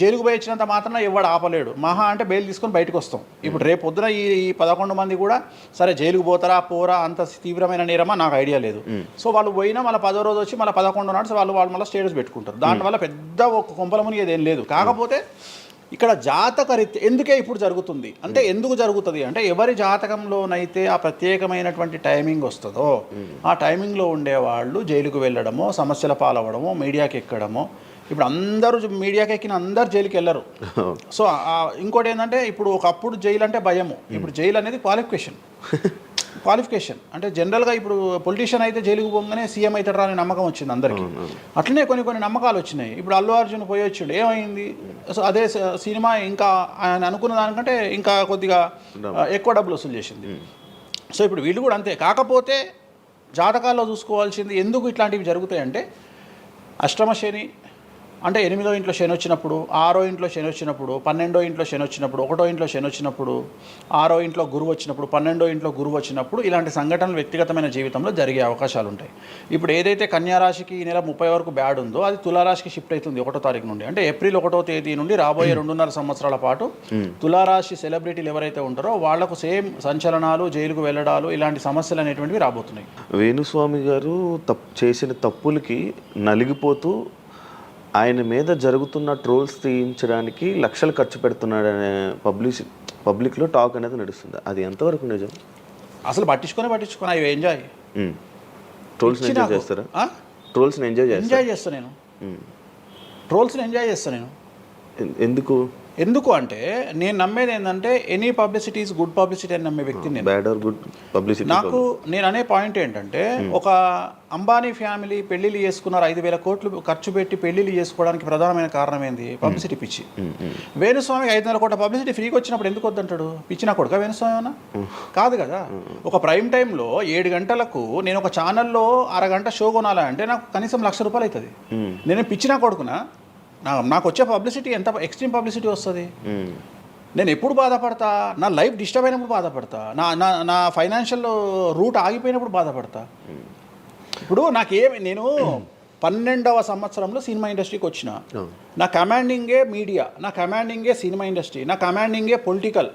జైలుకు పోయి ఇచ్చినంత మాత్రాన ఎవడు ఆపలేడు. మహా అంటే బెయిల్ తీసుకొని బయటకు వస్తాం. ఇప్పుడు రేపు పొద్దున ఈ 11 మంది కూడా సరే జైలుకు పోతారా పోరా, అంత తీవ్రమైన నేరమా నాకు ఐడియా లేదు. సో వాళ్ళు పోయినా మళ్ళీ 10వ రోజు వచ్చి మళ్ళీ 11 నాడు వాళ్ళు మళ్ళీ స్టేటస్ పెట్టుకుంటారు. దానివల్ల పెద్ద ఒక కొంపలమునిది ఏం లేదు. కాకపోతే ఇక్కడ జాతక రీత్యా ఎందుకే ఇప్పుడు జరుగుతుంది అంటే, ఎందుకు జరుగుతుంది అంటే ఎవరి జాతకంలోనైతే ఆ ప్రత్యేకమైనటువంటి టైమింగ్ వస్తుందో ఆ టైమింగ్లో ఉండేవాళ్ళు జైలుకు వెళ్ళడమో, సమస్యల పాలవడమో, మీడియాకి ఎక్కడమో. ఇప్పుడు అందరూ మీడియాకి ఎక్కిన అందరు జైలుకి వెళ్ళరు. సో ఇంకోటి ఏంటంటే, ఇప్పుడు ఒకప్పుడు జైలు అంటే భయము, ఇప్పుడు జైలు అనేది క్వాలిఫికేషన్. అంటే జనరల్గా ఇప్పుడు పొలిటీషియన్ అయితే జైలుకు పోగానే సీఎం అవుతాడు అనే నమ్మకం వచ్చింది అందరికీ. అట్లనే కొన్ని నమ్మకాలు వచ్చినాయి. ఇప్పుడు అల్లు అర్జున్ పోయి వచ్చిండు, ఏమైంది? సో అదే సినిమా ఇంకా ఆయన అనుకున్న దానికంటే ఇంకా కొద్దిగా ఎక్కువ డబ్బులు వసూలు చేసింది. సో ఇప్పుడు వీళ్ళు కూడా అంతే. కాకపోతే జాతకాల్లో చూసుకోవాల్సింది ఎందుకు ఇట్లాంటివి జరుగుతాయంటే, అష్టమ శని అంటే 8వ ఇంట్లో శని వచ్చినప్పుడు, 6వ ఇంట్లో శని వచ్చినప్పుడు, 12వ ఇంట్లో శని వచ్చినప్పుడు, 1వ ఇంట్లో శని వచ్చినప్పుడు, 6వ ఇంట్లో గురువు వచ్చినప్పుడు, 12వ ఇంట్లో గురువు వచ్చినప్పుడు ఇలాంటి సంఘటనలు వ్యక్తిగతమైన జీవితంలో జరిగే అవకాశాలు ఉంటాయి. ఇప్పుడు ఏదైతే కన్యా రాశికి ఈ నెల 30 వరకు బ్యాడ్ ఉందో అది తులారాశికి షిఫ్ట్ అవుతుంది 1వ తారీఖు నుండి. అంటే ఏప్రిల్ 1వ తేదీ నుండి రాబోయే 2.5 సంవత్సరాల పాటు తులారాశి సెలబ్రిటీలు ఎవరైతే ఉంటారో వాళ్లకు సేమ్ సంచలనాలు, జైలుకు వెళ్ళడాలు, ఇలాంటి సమస్యలు అనేటువంటివి రాబోతున్నాయి. వేణుస్వామి గారు చేసిన తప్పులకి నలిగిపోతూ ఆయన మీద జరుగుతున్న ట్రోల్స్ తీయించడానికి లక్షలు ఖర్చు పెడుతున్నాడనే పబ్లిక్లో టాక్ అనేది నడుస్తుంది. అది ఎంతవరకు నిజం? అసలు పట్టించుకొని అవి ఎంజాయ్. ట్రోల్స్ని ఎంజాయ్ చేస్తారా? ట్రోల్స్ని ఎంజాయ్ చేస్తాను నేను. ట్రోల్స్ని ఎంజాయ్ చేస్తాను నేను. ఎందుకు అంటే నేను నమ్మేది ఏంటంటే any publicity is good publicity అని నమ్మే వ్యక్తిని నేను. Bad or good publicity. నేను అనే పాయింట్ ఏంటంటే ఒక అంబానీ ఫ్యామిలీ పెళ్లిళ్ళు చేసుకున్నారు, 5,000 కోట్లు ఖర్చు పెట్టి పెళ్లిళ్ళు చేసుకోవడానికి ప్రధానమైన కారణం ఏంది? పబ్లిసిటీ పిచ్చి. వేణుస్వామికి 500 కోట్ల పబ్లిసిటీ ఫ్రీగా వచ్చినప్పుడు ఎందుకు వద్దంటాడు? పిచ్చిన కొడుక వేణుస్వామి అన్నా? కాదు కదా. ఒక ప్రైమ్ టైంలో 7 గంటలకు నేను ఒక ఛానల్లో అరగంట షో కొనాలంటే నాకు కనీసం ₹1,00,000 అవుతుంది. నేను పిచ్చిన కొడుకునా? నాకు వచ్చే పబ్లిసిటీ ఎంత ఎక్స్ట్రీమ్ పబ్లిసిటీ వస్తుంది. నేను ఎప్పుడు బాధపడతా? నా లైఫ్ డిస్టర్బ్ అయినప్పుడు బాధపడతా, నా ఫైనాన్షియల్ రూట్ ఆగిపోయినప్పుడు బాధపడతా. ఇప్పుడు నేను 12వ సంవత్సరంలో సినిమా ఇండస్ట్రీకి వచ్చిన. నా కమాండింగే మీడియా, నా కమాండింగే సినిమా ఇండస్ట్రీ, నా కమాండింగే పొలిటికల్,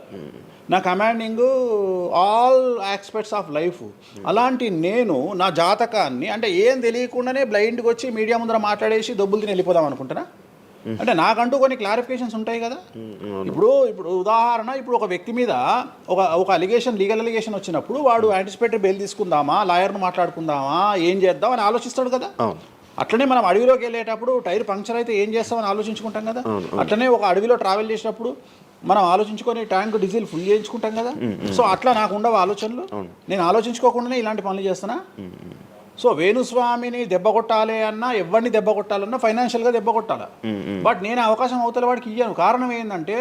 నా commanding all aspects of life. అలాంటి నేను నా జాతకాన్ని అంటే ఏం తెలియకుండానే బ్లైండ్గా వచ్చి మీడియా ముందర మాట్లాడేసి దొబ్బులు తిని వెళ్ళిపోదాం అనుకుంటున్నా? అంటే నాకంటూ కొన్ని క్లారిఫికేషన్స్ ఉంటాయి కదా. ఇప్పుడు ఉదాహరణ, ఇప్పుడు ఒక వ్యక్తి మీద ఒక లీగల్ అలిగేషన్ వచ్చినప్పుడు వాడు యాంటిసిపేటరీ బెయిల్ తీసుకుందామా, లాయర్ను మాట్లాడుకుందామా, ఏం చేద్దాం అని ఆలోచిస్తాడు కదా. అట్లనే మనం అడవిలోకి వెళ్ళేటప్పుడు టైర్ పంక్చర్ అయితే ఏం చేస్తామని ఆలోచించుకుంటాం కదా. అట్లనే ఒక అడవిలో ట్రావెల్ చేసినప్పుడు మనం ఆలోచించుకొని ట్యాంక్ డీజిల్ ఫుల్ చేయించుకుంటాం కదా. సో అట్లా నాకు ఉండవు ఆలోచనలు. నేను ఆలోచించుకోకుండానే ఇలాంటి పనులు చేస్తున్నా. సో వేణుస్వామిని దెబ్బ కొట్టాలి అన్నా, ఎవరిని దెబ్బ కొట్టాలన్నా ఫైనాన్షియల్గా దెబ్బ కొట్టాలి. బట్ నేను అవకాశం అవతల వాడికి ఇయ్యాను. కారణం ఏంటంటే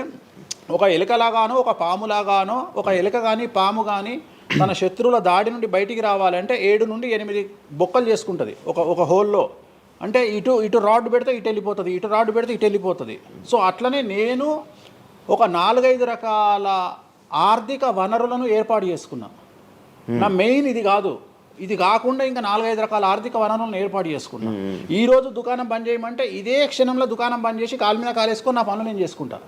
ఒక ఎలుకలాగానో ఒక పాములాగానో, ఒక ఎలుక కానీ పాము కానీ తన శత్రువుల దాడి నుండి బయటికి రావాలంటే 7 నుండి 8 బొక్కలు చేసుకుంటుంది ఒక హోల్లో. అంటే ఇటు రాడ్ పెడితే ఇటు వెళ్ళిపోతుంది, ఇటు రాడ్ పెడితే ఇటు వెళ్ళిపోతుంది. సో అట్లనే నేను ఒక 4-5 రకాల ఆర్థిక వనరులను ఏర్పాటు చేసుకున్నా. నా మెయిన్ ఇది కాదు. ఇది కాకుండా ఇంకా 4-5 రకాల ఆర్థిక వనరులను ఏర్పాటు చేసుకున్నా. ఈరోజు దుకాణం బంద్ చేయమంటే ఇదే క్షణంలో దుకాణం బంద్ చేసి కాలు మీద కాలేసుకొని నా పనులు నేను చేసుకుంటా.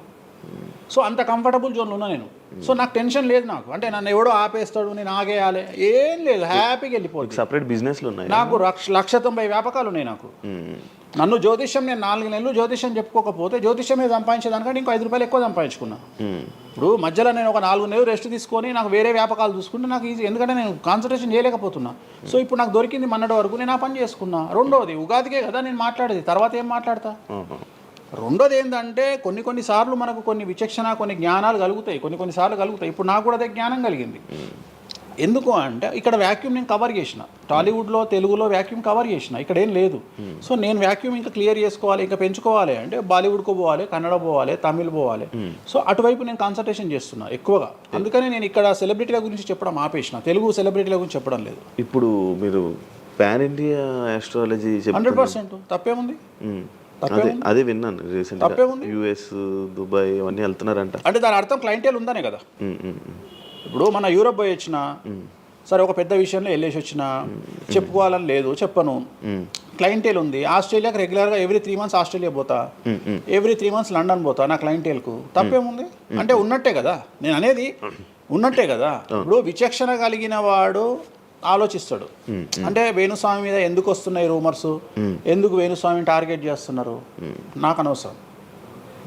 సో అంత కంఫర్టబుల్ జోన్లో ఉన్నా నేను. సో నాకు టెన్షన్ లేదు. నాకు అంటే నన్ను ఎవడో ఆపేస్తాడు, నేను ఆగేయాలి, ఏం లేదు. హ్యాపీగా వెళ్ళిపోతుంది. సపరేట్ బిజినెస్లు ఉన్నాయి నాకు. 190 వ్యాపకాలు ఉన్నాయి నాకు. నన్ను జ్యోతిష్యం, నేను 4 నెలలు జ్యోతిష్యం చెప్పుకోకపోతే జ్యోతిష్యం మీద సంపాదించేదానికంటే ఇంకో ₹5 ఎక్కువ సంపాదించుకున్నా. ఇప్పుడు మధ్యలో నేను ఒక 4 నెలలు రెస్ట్ తీసుకొని నాకు వేరే వ్యాపకాలు చూసుకుంటే నాకు ఈజీ. ఎందుకంటే నేను కాన్సన్ట్రేషన్ చేయలేకపోతున్నా. సో ఇప్పుడు నాకు దొరికింది మొన్నటి వరకు, నేను ఆ పని చేసుకున్నా. రెండోది ఉగాదికే కదా నేను మాట్లాడేది, తర్వాత ఏం మాట్లాడతా. రెండోది ఏంటంటే కొన్నిసార్లు మనకు కొన్ని విచక్షణ, కొన్ని జ్ఞానాలు కలుగుతాయి, కొన్నిసార్లు కలుగుతాయి. ఇప్పుడు నాకు కూడా అదే జ్ఞానం కలిగింది. ఎందుకు అంటే ఇక్కడ వాక్యూమ్ నేను కవర్ చేసిన, టాలీవుడ్లో తెలుగులో వాక్యూమ్ కవర్ చేసిన, ఇక్కడ ఏం లేదు. సో నేను వాక్యూమ్ ఇంకా క్లియర్ చేసుకోవాలి, ఇంకా పెంచుకోవాలి అంటే బాలీవుడ్కు పోవాలి, కన్నడ పోవాలి, తమిళ్ పోవాలి. సో అటువైపు నేను కాన్సన్ట్రేషన్ చేస్తున్నా ఎక్కువగా. అందుకని నేను ఇక్కడ సెలబ్రిటీల గురించి చెప్పడం ఆపేసిన, తెలుగు సెలబ్రిటీల గురించి చెప్పడం లేదు. ఇప్పుడు మీరు పాన్ ఇండియా ఆస్ట్రాలజీ 100% తప్పేముంది? అదే విన్నాను రీసెంట్గా. US, దుబాయ్ అవన్నీ వెళ్తున్నారంట. అంటే దాని అర్థం క్లయింటేల్ ఉందనే కదా. ఇప్పుడు మన యూరప్ పోయి వచ్చిన సరే, ఒక పెద్ద విషయంలో వెళ్ళేసి వచ్చిన చెప్పుకోవాలని లేదు, చెప్పను. క్లయింటేల్ ఉంది. ఆస్ట్రేలియాకి రెగ్యులర్గా ఎవ్రీ 3 months ఆస్ట్రేలియా పోతా, ఎవ్రీ 3 months లండన్ పోతా నా క్లయింటేల్కు. తప్పేముంది? అంటే ఉన్నట్టే కదా, నేను అనేది ఉన్నట్టే కదా. ఇప్పుడు విచక్షణ కలిగిన వాడు ఆలోచిస్తాడు. అంటే వేణుస్వామి మీద ఎందుకు వస్తున్నాయి రూమర్స్, ఎందుకు వేణుస్వామిని టార్గెట్ చేస్తున్నారు, నాకు అనవసరం.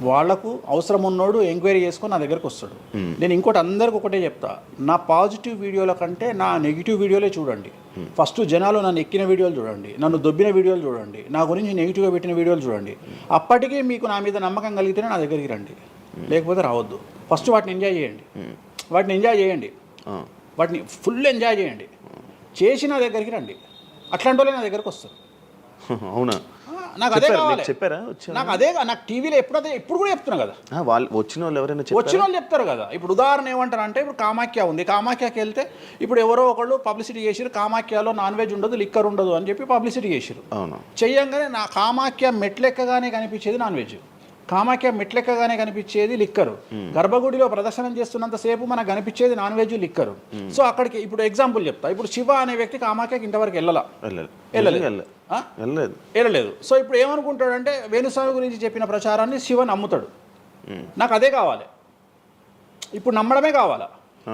వాళ్లకు అవసరం ఉన్నోడు ఎంక్వైరీ చేసుకొని నా దగ్గరకు వస్తాడు. నేను ఇంకోటి అందరికి ఒకటే చెప్తా, నా పాజిటివ్ వీడియోల కంటే నా నెగిటివ్ వీడియోలే చూడండి. ఫస్ట్ జనాలు నన్ను ఎక్కిన వీడియోలు చూడండి, నన్ను దొబ్బిన వీడియోలు చూడండి, నా గురించి నెగిటివ్గా పెట్టిన వీడియోలు చూడండి. అప్పటికీ మీకు నా మీద నమ్మకం కలిగితేనే నా దగ్గరికి రండి, లేకపోతే రావద్దు. ఫస్ట్ వాటిని ఎంజాయ్ చేయండి, వాటిని ఫుల్ ఎంజాయ్ చేయండి, చేసి నా దగ్గరికి రండి. అట్లాంటి వాళ్ళే నా దగ్గరకు వస్తారు. అవునా? నాకు అదే కావాలి. చెప్పారా వచ్చారా? నాకు అదే నాకు టీవీలో ఇప్పుడు కూడా చెప్తున్నా కదా, వాళ్ళు వచ్చిన వాళ్ళు ఎవరైనా వచ్చిన వాళ్ళు చెప్తారు కదా. ఇప్పుడు ఉదాహరణ ఏమంటారు అంటే, ఇప్పుడు కామాఖ్య ఉంది, కామాఖ్యకి వెళ్తే ఇప్పుడు ఎవరో ఒకళ్ళు పబ్లిసిటీ చేసిరు, కామాఖ్యలో నాన్ వెజ్ ఉండదు, లిక్కర్ ఉండదు అని చెప్పి పబ్లిసిటీ చేసిరు. అవును. చెయ్యంగానే నా కామాఖ్య మెట్లెక్కగానే కనిపించేది నాన్ వెజ్, కామాఖ్య మెట్లెక్కగానే కనిపించేది లిక్కరు, గర్భగుడిలో ప్రదర్శనం చేస్తున్నంతసేపు మనకు కనిపించేది నాన్ వెజ్, లిక్కరు. సో అక్కడికి ఇప్పుడు ఎగ్జాంపుల్ చెప్తా. ఇప్పుడు శివ అనే వ్యక్తి కామాఖ్యకి ఇంతవరకు వెళ్ళలేదు. సో ఇప్పుడు ఏమనుకుంటాడంటే, వేణుస్వామి గురించి చెప్పిన ప్రచారాన్ని శివ నమ్ముతాడు. నాకు అదే కావాలి, ఇప్పుడు నమ్మడమే కావాలా.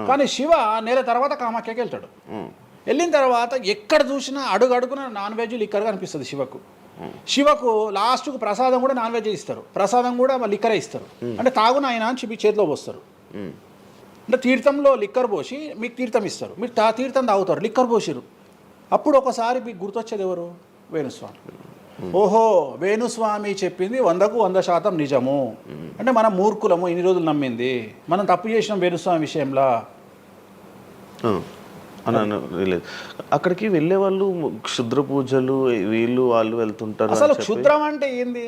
కానీ శివ నెల తర్వాత కామాఖ్యకి వెళ్తాడు. వెళ్ళిన తర్వాత ఎక్కడ చూసినా అడుగున నాన్ వెజ్, లిక్కర్ కనిపిస్తుంది శివకు. శివకు లాస్ట్కు ప్రసాదం కూడా నాన్ వెజ్ ఇస్తారు, ప్రసాదం కూడా లిక్కరే ఇస్తారు. అంటే తాగున ఆయన అని చెప్పి చేతిలో పోస్తారు. అంటే తీర్థంలో లిక్కర్ పోసి మీకు తీర్థం ఇస్తారు, మీరు తీర్థం తాగుతారు, లిక్కర్ పోసిరు. అప్పుడు ఒకసారి మీకు గుర్తొచ్చేది ఎవరు? వేణుస్వామి. ఓహో, వేణుస్వామి చెప్పింది 100కు 100% నిజము. అంటే మనం మూర్ఖులము, ఇన్ని రోజులు నమ్మింది, మనం తప్పు చేసినాం వేణుస్వామి విషయంలో. లేదు, అక్కడికి వెళ్ళే వాళ్ళు క్షుద్ర పూజలు వీళ్ళు వాళ్ళు వెళ్తుంటారు. అసలు క్షుద్రం అంటే ఏంది?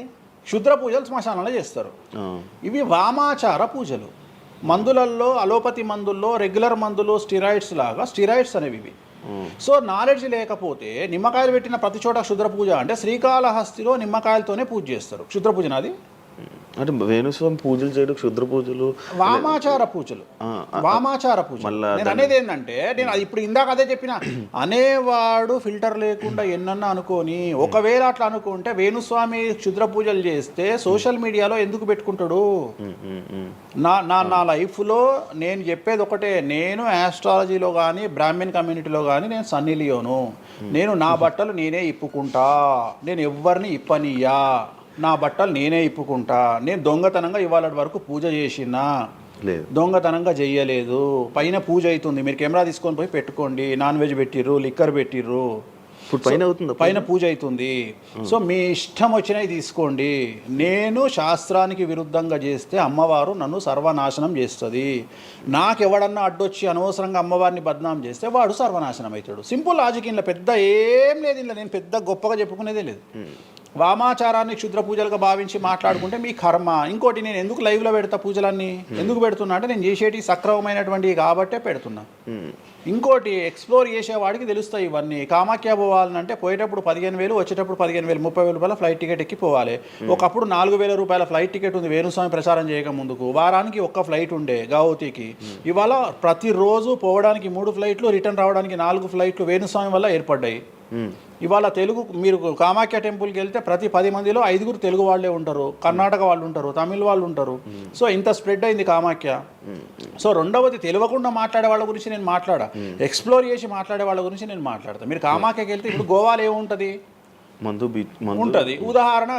క్షుద్ర పూజలు శ్మశానంలో చేస్తారు. ఇవి వామాచార పూజలు. మందులలో, అలోపతి మందుల్లో రెగ్యులర్ మందులు స్టిరాయిడ్స్ లాగా, స్టిరాయిడ్స్ అనేవి ఇవి. సో నాలెడ్జ్ లేకపోతే నిమ్మకాయలు పెట్టిన ప్రతి చోట క్షుద్ర పూజ అంటే, శ్రీకాళహస్తిలో నిమ్మకాయలతోనే పూజ చేస్తారు. క్షుద్ర పూజ నాది అంటే వేణుస్వామి పూజలు చేయడం క్షుద్ర పూజలు, వామాచార పూజలు. వామాచార పూజ నేను అనేది ఏంటంటే, నేను అది ఇప్పుడు ఇందాక అదే చెప్పిన, అనేవాడు ఫిల్టర్ లేకుండా ఎన్నన్నా అనుకొని, ఒకవేళ అట్లా అనుకుంటే వేణుస్వామి క్షుద్ర పూజలు చేస్తే సోషల్ మీడియాలో ఎందుకు పెట్టుకుంటాడు? నా లైఫ్లో నేను చెప్పేది ఒకటే, నేను ఆస్ట్రాలజీలో కానీ బ్రాహ్మణ్ కమ్యూనిటీలో కానీ నేను సన్నీ లియోను. నేను నా బట్టలు నేనే ఇప్పుకుంటా, నేను ఎవ్వరిని ఇప్పనియ్యా, నా బట్టలు నేనే ఇప్పుకుంటా. నేను దొంగతనంగా ఇవాళ వరకు పూజ చేసినా, దొంగతనంగా చెయ్యలేదు. పైన పూజ అవుతుంది, మీరు కెమెరా తీసుకొని పోయి పెట్టుకోండి. నాన్ వెజ్ పెట్టిర్రు, లిక్కర్ పెట్టిర్రు, పైన పూజ అవుతుంది. సో మీ ఇష్టం వచ్చినవి తీసుకోండి. నేను శాస్త్రానికి విరుద్ధంగా చేస్తే అమ్మవారు నన్ను సర్వనాశనం చేస్తుంది. నాకెవడన్నా అడ్డొచ్చి అనవసరంగా అమ్మవారిని బద్నాం చేస్తే వాడు సర్వనాశనం అవుతాడు. Simple logic. ఇంట్లో పెద్ద ఏం లేదు, ఇంట్లో నేను పెద్ద గొప్పగా చెప్పుకునేదే లేదు. వామాచారాన్ని క్షుద్ర పూజలుగా భావించి మాట్లాడుకుంటే మీ కర్మ. ఇంకోటి, నేను ఎందుకు లైవ్లో పెడతా పూజలన్నీ? ఎందుకు పెడుతున్నా అంటే, నేను చేసేటి సక్రమమైనటువంటివి కాబట్టే పెడుతున్నా. ఇంకోటి, ఎక్స్ప్లోర్ చేసేవాడికి తెలుస్తాయి ఇవన్నీ. కామాఖ్య పోవాలంటే పోయేటప్పుడు 15,000, వచ్చేటప్పుడు 15,000, 30,000 రూపాయల ఫ్లైట్ టికెట్ ఎక్కి పోవాలి. ఒకప్పుడు 4,000 రూపాయల ఫ్లైట్ టికెట్ ఉంది వేణుస్వామి ప్రచారం చేయక ముందుకు. వారానికి ఒక్క ఫ్లైట్ ఉండే గౌహతికి. ఇవాళ ప్రతిరోజు పోవడానికి 3 ఫ్లైట్లు, రిటర్న్ రావడానికి 4 ఫ్లైట్లు వేణుస్వామి వల్ల ఏర్పడ్డాయి. ఇవాళ తెలుగు, మీరు కామాఖ్య టెంపుల్కి వెళ్తే ప్రతి 10 మందిలో 5 తెలుగు వాళ్ళే ఉంటారు, కర్ణాటక వాళ్ళు ఉంటారు, తమిళ వాళ్ళు ఉంటారు. సో ఇంత స్ప్రెడ్ అయింది కామాఖ్య. సో రెండవది, తెలియకుండా మాట్లాడే వాళ్ళ గురించి నేను మాట్లాడా, ఎక్స్ప్లోర్ చేసి మాట్లాడే వాళ్ళ గురించి నేను మాట్లాడతాను. మీరు కామాఖ్యకి వెళ్తే ఇప్పుడు గోవాలో ఏముంటుంది? ఉంటుంది. ఉదాహరణ,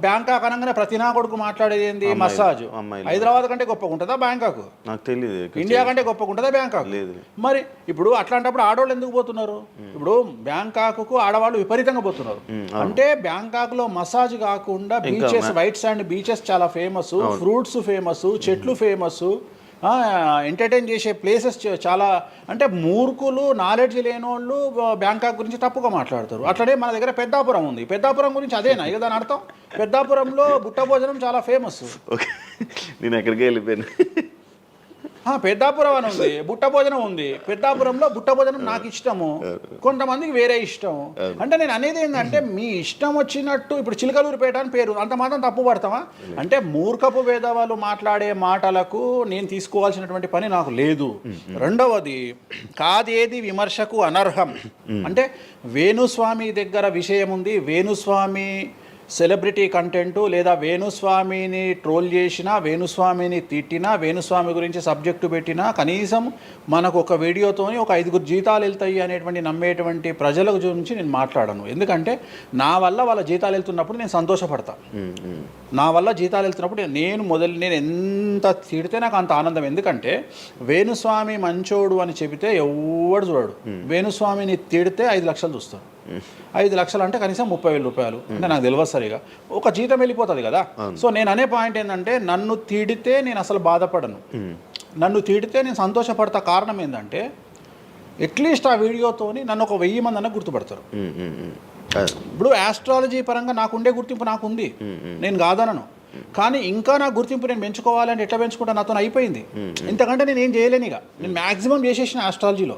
బ్యాంకాక్ అనగానే ప్రతి నా కొడుకు మాట్లాడేది ఏంది? మసాజ్. హైదరాబాద్ కంటే గొప్పగా ఉంటుందా బ్యాంకాక్? నాకు తెలియదు. ఇండియా కంటే గొప్పగా ఉంటుందా బ్యాంకాక్? మరి ఇప్పుడు అట్లాంటప్పుడు ఆడవాళ్ళు ఎందుకు పోతున్నారు? ఇప్పుడు బ్యాంకాక్కు ఆడవాళ్ళు విపరీతంగా పోతున్నారు. అంటే బ్యాంకాక్లో మసాజ్ కాకుండా బీచెస్, వైట్ శాండ్ బీచెస్ చాలా ఫేమస్, ఫ్రూట్స్ ఫేమస్, చెట్లు ఫేమస్, ఎంటర్టైన్ చేసే ప్లేసెస్ చాలా. అంటే మూర్ఖులు, నాలెడ్జ్ లేని వాళ్ళు బ్యాంకాక్ గురించి తప్పుగా మాట్లాడతారు. అట్లనే మన దగ్గర పెద్దాపురం ఉంది. పెద్దాపురం గురించి అదేనా ఇక దాని అర్థం? పెద్దాపురంలో బుట్ట భోజనం చాలా ఫేమస్. నేను ఎక్కడికి వెళ్ళిపోయాను. పెద్దాపురం అని ఉంది, బుట్ట భోజనం ఉంది. పెద్దాపురంలో బుట్ట భోజనం నాకు ఇష్టము, కొంతమందికి వేరే ఇష్టం. అంటే నేను అనేది ఏంటంటే, మీ ఇష్టం వచ్చినట్టు. ఇప్పుడు చిలకలూరుపేట అని పేరు, అంత మాత్రం తప్పు పడతామా? అంటే మూర్ఖపు వేదవాళ్ళు మాట్లాడే మాటలకు నేను తీసుకోవాల్సినటువంటి పని నాకు లేదు. రెండవది, కాదేది విమర్శకు అనర్హం. అంటే వేణుస్వామి దగ్గర విషయం ఉంది, వేణుస్వామి సెలబ్రిటీ కంటెంటు, లేదా వేణుస్వామిని ట్రోల్ చేసినా, వేణుస్వామిని తిట్టినా, వేణుస్వామి గురించి సబ్జెక్టు పెట్టినా, కనీసం మనకు ఒక వీడియోతోని ఒక 5 జీతాలు వెళ్తాయి అనేటువంటి నమ్మేటువంటి ప్రజల గురించి నేను మాట్లాడను. ఎందుకంటే నా వల్ల వాళ్ళ జీతాలు వెళ్తున్నప్పుడు నేను సంతోషపడతా. నా వల్ల జీతాలు వెళ్తున్నప్పుడు నేను ఎంత తిడితే నాకు అంత ఆనందం. ఎందుకంటే వేణుస్వామి మంచోడు అని చెబితే ఎవడు చూడడు. వేణుస్వామిని తిడితే 5 లక్షలు చూస్తాడు. 5 లక్షలు అంటే కనీసం 30,000 రూపాయలు. అంటే నాకు తెలియదు సరిగా, ఒక జీతం వెళ్ళిపోతుంది కదా. సో నేను అనే పాయింట్ ఏంటంటే, నన్ను తిడితే నేను అసలు బాధపడను, నన్ను తిడితే నేను సంతోషపడతా. కారణం ఏంటంటే, అట్లీస్ట్ ఆ వీడియోతోని నన్ను ఒక 1000 మంది అన్న గుర్తుపడతారు. ఇప్పుడు ఆస్ట్రాలజీ పరంగా నాకు ఉండే గుర్తింపు నాకు ఉంది, నేను కాదనను. కానీ ఇంకా నా గుర్తింపు నేను పెంచుకోవాలంటే ఎట్లా పెంచుకుంటా, నాతో అయిపోయింది. ఇంతకంటే నేను ఏం చేయలేను. ఇక నేను మ్యాక్సిమం చేసేసిన ఆస్ట్రాలజీలో.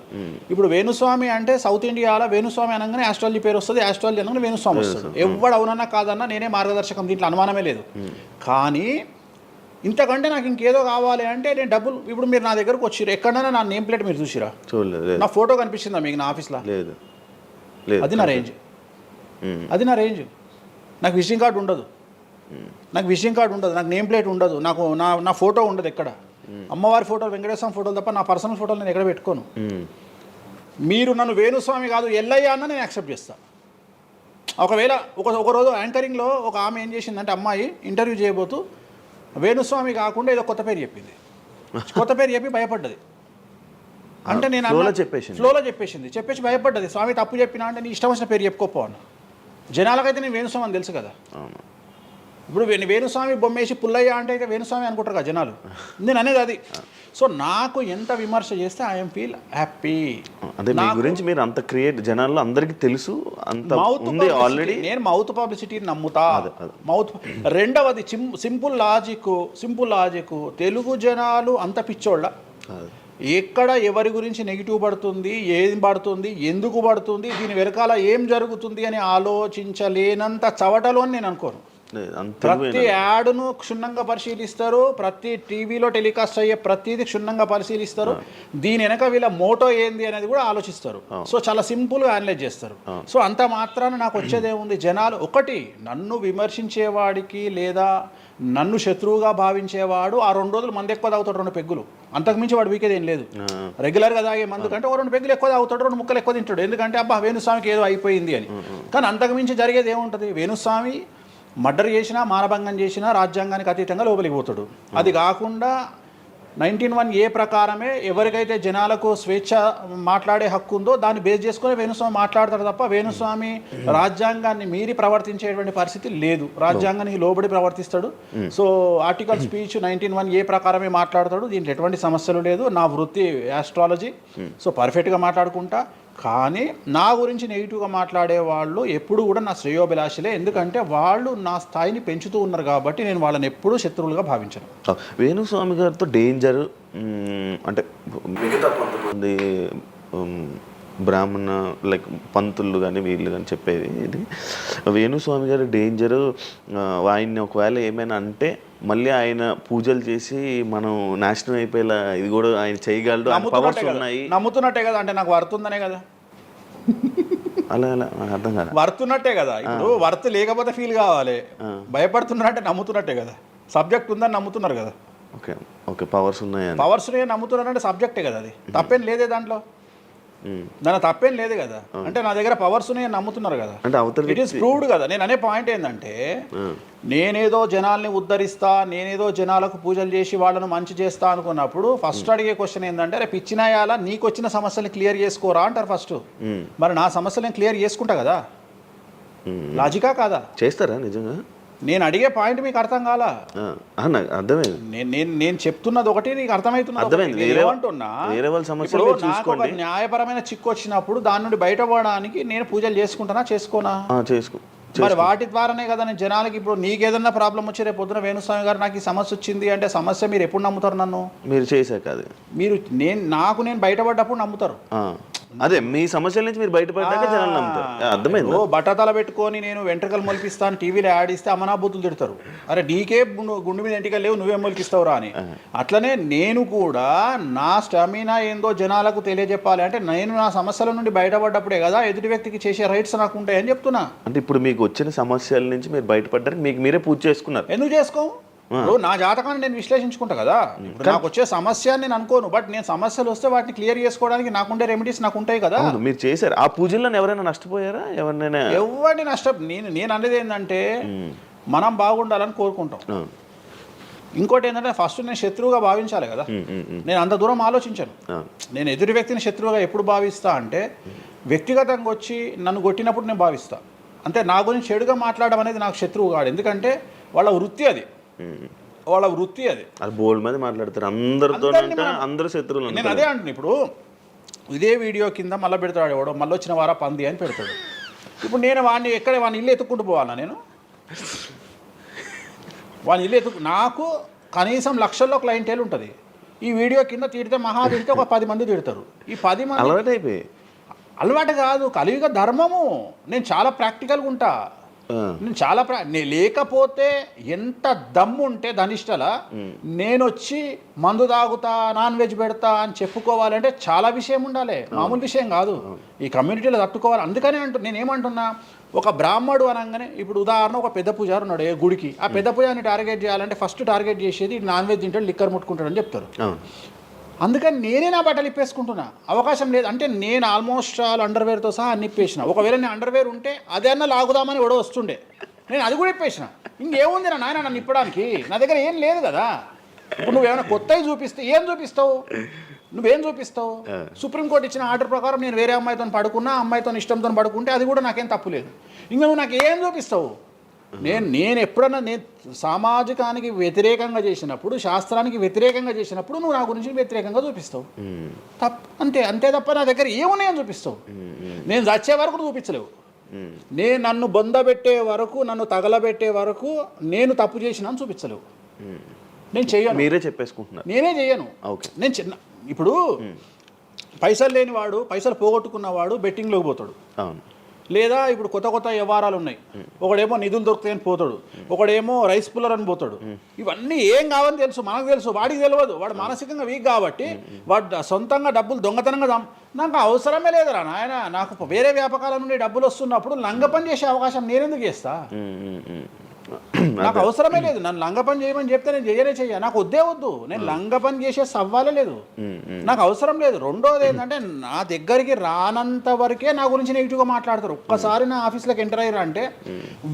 ఇప్పుడు వేణుస్వామి అంటే సౌత్ ఇండియాలో వేణుస్వామి అనగానే ఆస్ట్రాలజీ పేరు వస్తుంది, ఆస్ట్రాలజీ అనగానే వేణుస్వామి వస్తుంది. ఎవడు అవునన్నా కాదన్నా నేనే మార్గదర్శకం, దీంట్లో అనుమానమే లేదు. కానీ ఇంతకంటే నాకు ఇంకేదో కావాలి అంటే నేను డబ్బులు, ఇప్పుడు మీరు నా దగ్గరకు వచ్చిరు, ఎక్కడైనా నా నేమ్ ప్లేట్ మీరు చూసిరా? చూడలేదు. నా ఫోటో కనిపిస్తుందా మీకు నా ఆఫీస్లో? లేదు. అది నా రేంజ్, అది నా రేంజ్. నాకు విజిటింగ్ కార్డు ఉండదు, నాకు విజిటింగ్ కార్డు ఉండదు, నాకు నేమ్ ప్లేట్ ఉండదు, నాకు నా ఫోటో ఉండదు ఎక్కడ. అమ్మవారి ఫోటోలు, వెంకటేశ్వర ఫోటోలు తప్ప నా పర్సనల్ ఫోటోలు నేను ఎక్కడ పెట్టుకోను. మీరు నన్ను వేణుస్వామి కాదు ఎల్లయ్య అన్న నేను యాక్సెప్ట్ చేస్తాను. ఒకవేళ ఒకరోజు యాంకరింగ్లో ఒక ఆమె ఏం చేసిందంటే, అమ్మాయి ఇంటర్వ్యూ చేయబోతూ వేణుస్వామి కాకుండా ఏదో కొత్త పేరు చెప్పింది. కొత్త పేరు చెప్పి భయపడ్డది. అంటే నేను ఫ్లోలో చెప్పేసి భయపడ్డది. స్వామి తప్పు చెప్పినా అంటే నీ ఇష్టం వచ్చిన పేరు చెప్పుకోపో అన్న. జనాలకైతే నేను వేణుస్వామి అని తెలుసు కదా. ఇప్పుడు వేణుస్వామి బొమ్మేసి పుల్లయ్య అంటే అయితే వేణుస్వామి అనుకుంటారు కదా జనాలు. నేను అనేది అది. సో నాకు ఎంత విమర్శ చేస్తే ఐఎమ్ ఫీల్ హ్యాపీ. అదే మీ గురించి మీరు అంత క్రియేట్, జనాల్లో అందరికీ తెలుసు, అంత ఉంది ఆల్రెడీ. నేను మౌత్ పబ్లిసిటీని నమ్ముతా. మౌత్. రెండవది సింపుల్ లాజిక్. తెలుగు జనాలు అంత పిచ్చోళ్ళ, ఎక్కడ ఎవరి గురించి నెగిటివ్ పడుతుంది, ఏం పడుతుంది, ఎందుకు పడుతుంది, దీని వెనకాల ఏం జరుగుతుంది అని ఆలోచించలేనంత చవటలో నేను అనుకోను. ప్రతి యాడ్ను క్షుణ్ణంగా పరిశీలిస్తారు, ప్రతి టీవీలో టెలికాస్ట్ అయ్యే ప్రతిదీ క్షుణ్ణంగా పరిశీలిస్తారు, దీని వెనక వీళ్ళ మోటో ఏంది అనేది కూడా ఆలోచిస్తారు. సో చాలా సింపుల్గా అనలైజ్ చేస్తారు. సో అంత మాత్రాన నాకు వచ్చేదేముంది, జనాలు ఒకటి నన్ను విమర్శించేవాడికి లేదా నన్ను శత్రువుగా భావించేవాడు ఆ 2 రోజులు మందు ఎక్కువ తాగుతాడు, 2 పెగ్గులు, అంతకుమించి వాడు వీకేది ఏం లేదు. రెగ్యులర్గా తాగే మందు కంటే 2 పెగ్గులు ఎక్కువ తాగుతాడు, 2 ముక్కలు ఎక్కువ తింటాడు, ఎందుకంటే అబ్బా వేణుస్వామికి ఏదో అయిపోయింది అని. కానీ అంతకుమించి జరిగేది ఏముంటుంది, వేణుస్వామి మర్డర్ చేసినా, మానభంగం చేసినా రాజ్యాంగానికి అతీతంగా లోపలికి పోతాడు. అది కాకుండా 19(1) ప్రకారమే ఎవరికైతే జనాలకు స్వేచ్ఛ మాట్లాడే హక్కు ఉందో దాన్ని బేస్ చేసుకుని వేణుస్వామి మాట్లాడతాడు తప్ప వేణుస్వామి రాజ్యాంగాన్ని మీరి ప్రవర్తించేటువంటి పరిస్థితి లేదు. రాజ్యాంగానికి లోబడి ప్రవర్తిస్తాడు. సో ఆర్టికల్ స్పీచ్ 19(1) ప్రకారమే మాట్లాడతాడు. దీంట్లో ఎటువంటి సమస్యలు లేదు. నా వృత్తి ఆస్ట్రాలజీ, సో పర్ఫెక్ట్గా మాట్లాడుకుంటా. కానీ నా గురించి నెగిటివ్గా మాట్లాడే వాళ్ళు ఎప్పుడు కూడా నా శ్రేయోభిలాషలే, ఎందుకంటే వాళ్ళు నా స్థాయిని పెంచుతూ ఉన్నారు కాబట్టి నేను వాళ్ళని ఎప్పుడూ శత్రువులుగా భావించను. వేణుస్వామి గారితో డేంజర్ అంటే మిగతా కొంతమంది బ్రాహ్మణ లైక్ పంతులు కానీ వీళ్ళు కానీ చెప్పేది ఇది, వేణుస్వామి గారి డేంజరు ఆయన్ని ఒకవేళ ఏమైనా అంటే మళ్ళీ ఆయన పూజలు చేసి మనం నాశనం అయిపోయేలా ఇది కూడా ఆయన చేయగలడు, పవర్స్ ఉన్నాయి. నమ్ముతున్నట్టే కదా, అంటే నాకు వర్తుందనే కదా. అలా అలా అర్థం కాదు, వర్తున్నట్టే కదా. ఇప్పుడు వర్త్ లేకపోతే ఫీల్ కావాలి, భయపడుతున్నారంటే నమ్ముతున్నట్టే కదా. సబ్జెక్ట్ ఉందని నమ్ముతున్నారు కదా. ఓకే ఓకే, పవర్స్ ఉన్నాయి, పవర్స్ నమ్ముతున్నారంటే సబ్జెక్టే కదా. అది తప్పేం లేదే దాంట్లో, దాని తప్పేం లేదు కదా. అంటే నా దగ్గర పవర్స్ నమ్ముతున్నారు కదా, ఇట్ ఈస్ ప్రూవ్డ్ కదా. నేను అనే పాయింట్ ఏంటంటే, నేనేదో జనాల్ని ఉద్ధరిస్తా, నేనేదో జనాలకు పూజలు చేసి వాళ్ళను మంచి చేస్తా అనుకున్నప్పుడు ఫస్ట్ అడిగే క్వశ్చన్ ఏంటంటే, రేపు ఇచ్చినాయాలా నీకు వచ్చిన సమస్యల్ని క్లియర్ చేసుకోరా అంటారు ఫస్ట్. మరి నా సమస్యలను క్లియర్ చేసుకుంటా కదా, లాజికా కాదా? చేస్తారా నిజంగా? నేను అడిగే పాయింట్ మీకు అర్థం కాలా? అర్థమైంది. నేను చెప్తున్నది ఒకటి, నీకు అర్థమవుతున్నది ఏమంటున్నా. నాకు ఒక న్యాయపరమైన చిక్కు వచ్చినప్పుడు దాని నుండి బయటపడడానికి నేను పూజలు చేసుకుంటానా చేసుకోనా? మరి వాటి ద్వారానే కదా నేను జనాలకి. ఇప్పుడు నీకేదన్నా ప్రాబ్లం వచ్చి రేపు పొద్దున వేణుస్వామి గారు నాకు ఈ సమస్య వచ్చింది అంటే సమస్య మీరు ఎప్పుడు నమ్ముతారు? నన్ను మీరు చేశాక అది మీరు నేను బయటపడ్డప్పుడు నమ్ముతారు. అదే మీ సమస్యల నుంచి మీరు బయటపడ్డాక జనాలు నమ్ముతారు. అర్థమైంది. బట్టతల పెట్టుకొని నేను వెంట్రుకలు మొలిపిస్తాను టీవీలో యాడ్ ఇస్తే అమనాబూతులు తిడతారు, అరే నీకే గుండు మీద ఎంటికలు లేవు నువ్వేం మొలికిస్తావురా అని. అట్లనే నేను కూడా నా స్టామినా ఏందో జనాలకు తెలియజెప్పాలి అంటే నేను నా సమస్యల నుండి బయటపడ్డప్పుడే కదా ఎదుటి వ్యక్తికి చేసే రైట్స్ నాకు ఉంటాయని చెప్తున్నా. అంటే ఇప్పుడు మీకు వచ్చిన సమస్యల నుంచి మీరు బయటపడ్డానికి మీకు మీరే పూజ చేసుకున్నారు. ఎందుకు చేసుకో? నా జాతకాన్ని నేను విశ్లేషించుకుంటా కదా. నాకు వచ్చే సమస్య నేను అనుకోను, బట్ నేను సమస్యలు వస్తే వాటిని క్లియర్ చేసుకోవడానికి నాకుండే రెమెడీస్ నాకు ఉంటాయి కదా. మీరు చేశారు ఆ పూజల్లో ఎవరైనా నష్టపోయారా? ఎవరినైనా ఎవరిని నేను అనేది ఏంటంటే మనం బాగుండాలని కోరుకుంటాం. ఇంకోటి ఏంటంటే ఫస్ట్ నేను శత్రువుగా భావించాలి కదా. నేను అంత దూరం ఆలోచించాను. నేను ఎదుటి వ్యక్తిని శత్రువుగా ఎప్పుడు భావిస్తా అంటే వ్యక్తిగతంగా వచ్చి నన్ను కొట్టినప్పుడు నేను భావిస్తా. అంటే నా గురించి చెడుగా మాట్లాడడం అనేది నాకు శత్రువు కాదు, ఎందుకంటే వాళ్ళ వృత్తి అది. బోల్డ్ మంది మాట్లాడతారు అందరితో, అందరూ శత్రువులు. నేను అదే అంటున్నా. ఇప్పుడు ఇదే వీడియో కింద మళ్ళీ పెడతాడు ఎవడో, మళ్ళీ వచ్చిన వారా పంది అని పెడతాడు. ఇప్పుడు నేను వాడిని ఇల్లు ఎత్తుక్కుంటూ పోవాలా నేను? వాడిని ఇల్లు నాకు కనీసం లక్షల్లో క్లయింటేల్ ఉంటుంది. ఈ వీడియో కింద తిడితే తిడితే ఒక 10 మంది తిడతారు. ఈ 10 మంది అలవాటు కాదు, కలియుగ ధర్మము. నేను చాలా ప్రాక్టికల్గా ఉంటా. నేను లేకపోతే ఎంత దమ్ము ఉంటే ధనిష్టలా నేను వచ్చి మందు తాగుతా, నాన్ వెజ్ పెడతా అని చెప్పుకోవాలంటే చాలా విషయం ఉండాలి, మామూలు విషయం కాదు. ఈ కమ్యూనిటీలో తట్టుకోవాలి. అందుకనే నేనేమంటున్నా, ఒక బ్రాహ్మడు అనగానే ఇప్పుడు ఉదాహరణ ఒక పెద్ద పూజారు ఉన్నాడు ఏ గుడికి, ఆ పెద్ద పూజారిని టార్గెట్ చేయాలంటే ఫస్ట్ టార్గెట్ చేసేది నాన్ వెజ్ తింటాడు, లిక్కర్ ముట్టుకుంటాడు అని చెప్తారు. అందుకని నేనే నా బట్టలు ఇప్పేసుకుంటున్నా, అవకాశం లేదు అంటే నేను ఆల్మోస్ట్ అండర్వేర్తో సహా అన్ని ఇప్పేసిన. ఒకవేళ నేను అండర్వేర్ ఉంటే అదే అన్న లాగుదామని ఎవడో వస్తుండే, నేను అది కూడా ఇప్పేసిన. ఇంకేముంది నా నాయన నన్ను ఇప్పడానికి? నా దగ్గర ఏం లేదు కదా. ఇప్పుడు నువ్వేమైనా కొత్తవి చూపిస్తే ఏం చూపిస్తావు? నువ్వేం చూపిస్తావు? సుప్రీంకోర్టు ఇచ్చిన ఆర్డర్ ప్రకారం నేను వేరే అమ్మాయితో పడుకున్నా, అమ్మాయితో ఇష్టంతో పడుకుంటే అది కూడా నాకేం తప్పు లేదు. ఇంకా నువ్వు నాకు ఏం చూపిస్తావు? నేను ఎప్పుడన్నా సామాజికానికి వ్యతిరేకంగా చేసినప్పుడు, శాస్త్రానికి వ్యతిరేకంగా చేసినప్పుడు నువ్వు నా గురించి వ్యతిరేకంగా చూపిస్తావు. అంతే తప్ప నా దగ్గర ఏమున్నాయని చూపిస్తావు? నేను చచ్చే వరకు చూపించలేవు. నేను నన్ను బొందబెట్టే వరకు, నన్ను తగలబెట్టే వరకు నేను తప్పు చేసినా అని చూపించలేవు. నేను చెయ్యను. మీరే చెప్పేసుకుంటున్నారు. నేనే చెయ్యను. నేను ఇప్పుడు పైసలు లేనివాడు, పైసలు పోగొట్టుకున్నవాడు బెట్టింగ్లోకి పోతాడు. లేదా ఇప్పుడు కొత్త వ్యవహారాలు ఉన్నాయి. ఒకడేమో నిధులు దొరుకుతాయని పోతాడు, ఒకడేమో రైస్ పుల్లర్ అని పోతాడు. ఇవన్నీ ఏం కావని తెలుసు, మనకు తెలుసు, వాడికి తెలియదు. వాడు మానసికంగా వీక్ కాబట్టి వాడు సొంతంగా డబ్బులు దొంగతనంగా నాకు అవసరమే లేదురా నాయన. నాకు వేరే వ్యాపకాల నుండి డబ్బులు వస్తున్నప్పుడు లంగ పని చేసే అవకాశం నేనెందుకు చేస్తా? నాకు అవసరమే లేదు. నన్ను లంగ పని చేయమని చెప్తే నేను చెయ్య. నాకు వద్దు. నేను లంగ పని చేసే సవ్వాలే లేదు, నాకు అవసరం లేదు. రెండోది ఏంటంటే నా దగ్గరికి రానంత వరకే నా గురించి నెగిటివ్గా మాట్లాడతారు. ఒక్కసారి నా ఆఫీస్లోకి ఎంటర్ అయ్యారు అంటే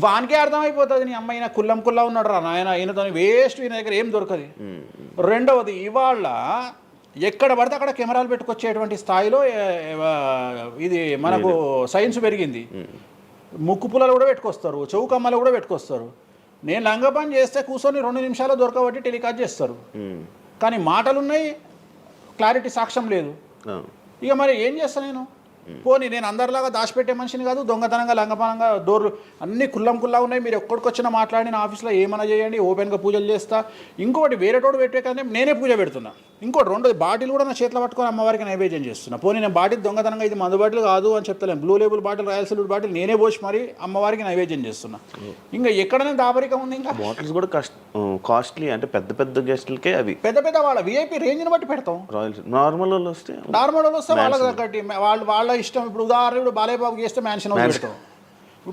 వానికే అర్థమైపోతుంది, నీ అమ్మాయి నా కుల్లా ఉన్నాడు రా నాయన, ఈయనతో వేస్ట్, ఈయన దగ్గర ఏం దొరకదు. రెండవది, ఇవాళ ఎక్కడ పడితే అక్కడ కెమెరాలు పెట్టుకొచ్చేటువంటి స్థాయిలో ఇది మనకు సైన్స్ పెరిగింది. ముక్కు పుల్లలు కూడా పెట్టుకొస్తారు, చౌకమ్మలు కూడా పెట్టుకొస్తారు. నేను లంగ పని చేస్తే కూర్చొని 2 నిమిషాలు దొరకబట్టి టెలికాస్ట్ చేస్తారు. కానీ మాటలున్నాయి, క్లారిటీ సాక్ష్యం లేదు. ఇక మరి ఏం చేస్తాను నేను? పోనీ నేను అందరిలాగా దాచిపెట్టే మనిషిని కాదు, దొంగతనంగా లంగపనంగా డోర్లు అన్నీ కుల్లా ఉన్నాయి. మీరు ఎక్కడికొచ్చినా మాట్లాడి నా ఆఫీస్లో ఏమైనా చేయండి, ఓపెన్గా పూజలు చేస్తా. ఇంకోటి వేరేటోడు పెట్టే కానీ నేనే పూజ పెడుతున్నా. ఇంకోటి రెండోది, బాటిల్ కూడా నా చేతిలో పట్టుకొని అమ్మవారికి నైవేద్యం చేస్తున్నా. పోనీ నేను బాటిల్ దొంగతనంగా ఇది మందు బాటిల్ కాదు అని చెప్తలేను, blue label bottle, royal silver bottle నేనే పోసి మరి అమ్మవారికి నైవేద్యం చేస్తున్నా. ఇంకా ఎక్కడనే దాబరికం ఉంది. ఇంకా బాటిల్స్ కూడా కాస్ట్లీ, అంటే పెద్ద గెస్టులకే అవి పెద్ద వాళ్ళ విఐపి రేంజ్ని బట్టి పెడతాం. నార్మల్ వాళ్ళు వస్తే వాళ్ళకి తగ్గట్టి వాళ్ళ ఇష్టం. ఇప్పుడు ఉదాహరణ బాలయ్యబాబుకి చేస్తే మ్యాన్షన్ పెడతాం.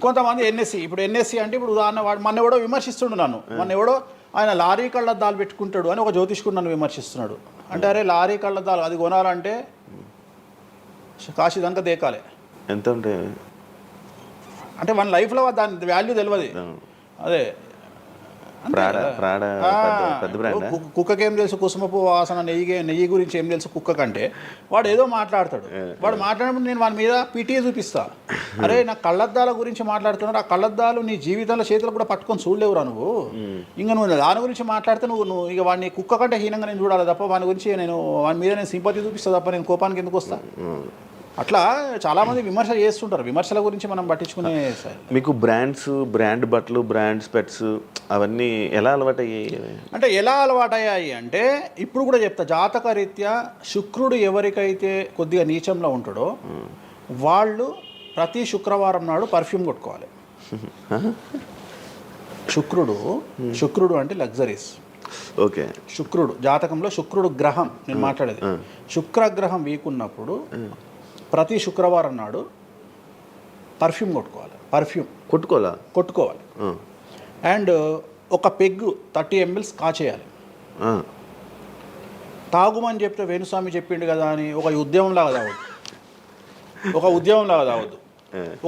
కొంతమంది ఎన్ఎస్సి అంటే ఇప్పుడు ఉదాహరణ మొన్న ఎవడో విమర్శిస్తుండు నన్ను. ఆయన లారీ కళ్ళద్దాలు పెట్టుకుంటాడు అని ఒక జ్యోతిష్కుడు నన్ను విమర్శిస్తున్నాడు. అంటే అరే లారీ కళ్ళద్దాలు అది కొనాలంటే కాశీ దాకా దేకాలి. ఎంత ఉంటే అంటే మన లైఫ్లో దాని వాల్యూ తెలియదు. అదే కుక్కకేం తెలుసు కుసుమపు వాసన, నెయ్యి గురించి ఏం తెలుసు కుక్క కంటే. వాడు ఏదో మాట్లాడతాడు. వాడు మాట్లాడినప్పుడు నేను వాడి మీద పీటీఏ చూపిస్తా. అరే నా కళ్ళద్దాల గురించి మాట్లాడుతున్నాడు, ఆ కళ్ళద్దాలు నీ జీవితంలో చేతులు కూడా పట్టుకొని చూడలేవురా నువ్వు. ఇంకా నువ్వు దాని గురించి మాట్లాడితే నువ్వు ఇక వాడిని కుక్క కంటే హీనంగా నేను చూడాలి తప్ప వాని గురించి వాని మీద నేను సింపతి చూపిస్తా తప్ప నేను కోపానికి ఎందుకు వస్తా? అట్లా చాలామంది విమర్శ చేస్తుంటారు. విమర్శల గురించి మనం పట్టించుకునే. మీకు బ్రాండ్ బట్టలు, బ్రాండ్ స్పెట్స్ అవన్నీ ఎలా అలవాటయ్యాయి? అంటే ఎలా అలవాటయ్యాయి అంటే ఇప్పుడు కూడా చెప్తా, జాతక రీత్యా శుక్రుడు ఎవరికైతే కొద్దిగా నీచంలో ఉంటాడో వాళ్ళు ప్రతి శుక్రవారం నాడు పర్ఫ్యూమ్ కొట్టుకోవాలి. శుక్రుడు అంటే లగ్జరీస్. ఓకే. శుక్రుడు జాతకంలో శుక్రుడు గ్రహం నేను మాట్లాడేది. శుక్రగ్రహం వీక్ ఉన్నప్పుడు ప్రతి శుక్రవారం నాడు పర్ఫ్యూమ్ కొట్టుకోవాలి. అండ్ ఒక పెగ్గు 30 ml కాచేయాలి. తాగుమని చెప్తే వేణుస్వామి చెప్పిండు కదా అని ఒక ఉద్యమంలాగా తాగొద్దు.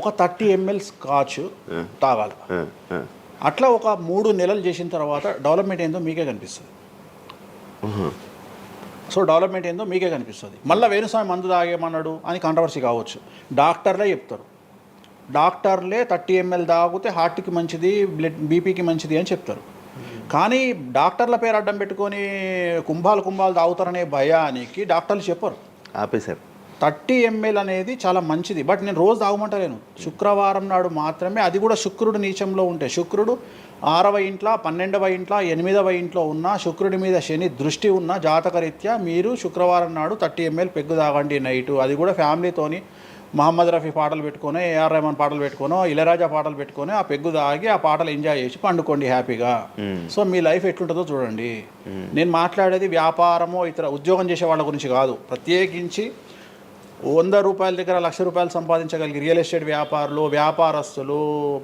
ఒక 30 ml స్కాచ్ తాగాలి. అట్లా ఒక 3 నెలలు చేసిన తర్వాత డెవలప్మెంట్ ఏందో మీకే కనిపిస్తుంది. డెవలప్మెంట్ ఏందో మీకే కనిపిస్తుంది. మళ్ళీ వేణుస్వామి మందు తాగేమన్నాడు అని కాంట్రవర్సీ కావచ్చు. డాక్టర్లే చెప్తారు, 30 ml తాగితే హార్ట్కి మంచిది, బీపీకి మంచిది అని చెప్తారు. కానీ డాక్టర్ల పేరు అడ్డం పెట్టుకొని కుంభాలు తాగుతారనే భయానికి డాక్టర్లు చెప్పరు. ఆపేశారు. 30 ml అనేది చాలా మంచిది. బట్ నేను రోజు తాగమంటలేను. శుక్రవారం నాడు మాత్రమే, అది కూడా శుక్రుడు నీచంలో ఉంటే, శుక్రుడు 6వ ఇంట్లో, 12వ ఇంట్లో, 8వ ఇంట్లో ఉన్న, శుక్రుడి మీద శని దృష్టి ఉన్న జాతకరీత్యా మీరు శుక్రవారం నాడు 30 ml పెగ్గు తాగండి నైటు. అది కూడా ఫ్యామిలీతోని మహమ్మద్ రఫీ పాటలు పెట్టుకొని, ఏఆర్ రెహమాన్ పాటలు పెట్టుకోనో, ఇళయరాజా పాటలు పెట్టుకొని ఆ పెగ్గు తాగి ఆ పాటలు ఎంజాయ్ చేసి పండుకోండి హ్యాపీగా. సో మీ లైఫ్ ఎట్లుంటుందో చూడండి. నేను మాట్లాడేది వ్యాపారమో ఇతర ఉద్యోగం చేసే వాళ్ళ గురించి కాదు. ప్రత్యేకించి 100 రూపాయల దగ్గర 1,00,000 రూపాయలు సంపాదించగలిగి రియల్ ఎస్టేట్ వ్యాపారులు, వ్యాపారస్తులు,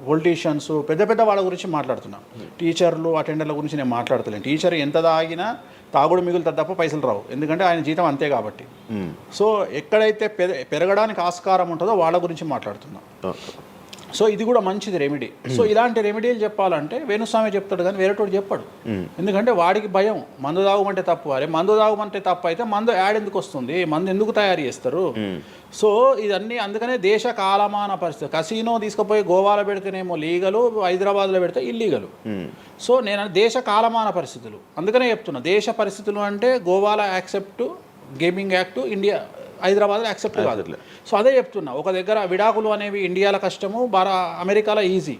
పొలిటీషియన్స్, పెద్ద పెద్ద వాళ్ళ గురించి మాట్లాడుతున్నా. టీచర్లు, అటెండర్ల గురించి నేను మాట్లాడతలేను. టీచర్ ఎంత తాగినా తాగుడు మిగులుతుంది తప్ప పైసలు రావు, ఎందుకంటే ఆయన జీతం అంతే కాబట్టి. సో ఎక్కడైతే పెరగడానికి ఆస్కారం ఉంటుందో వాళ్ళ గురించి మాట్లాడుతున్నా. సో ఇది కూడా మంచిది రెమెడీ. సో ఇలాంటి రెమెడీలు చెప్పాలంటే వేణుస్వామి చెప్తాడు కానీ వేరేటోడు చెప్పాడు. ఎందుకంటే వాడికి భయం, మందు తాగమంటే తప్పు. అరే మందు తాగమంటే తప్పు అయితే మందు యాడ్ ఎందుకు వస్తుంది, మందు ఎందుకు తయారు చేస్తారు? సో ఇదన్నీ అందుకనే దేశ కాలమాన పరిస్థితి. కసినో తీసుకుపోయి గోవాలో పెడితేనేమో లీగలు, హైదరాబాద్లో పెడితే ఇల్లీగలు. సో నేను దేశ కాలమాన పరిస్థితులు అందుకనే చెప్తున్నా. దేశ పరిస్థితులు అంటే గోవాలో యాక్సెప్ట్ గేమింగ్ యాక్ట్, ఇండియా హైదరాబాద్లో యాక్సెప్ట్ కాదు. సో అదే చెప్తున్నా. ఒక దగ్గర విడాకులు అనేవి ఇండియాలో కష్టము, అమెరికాలో ఈజీ.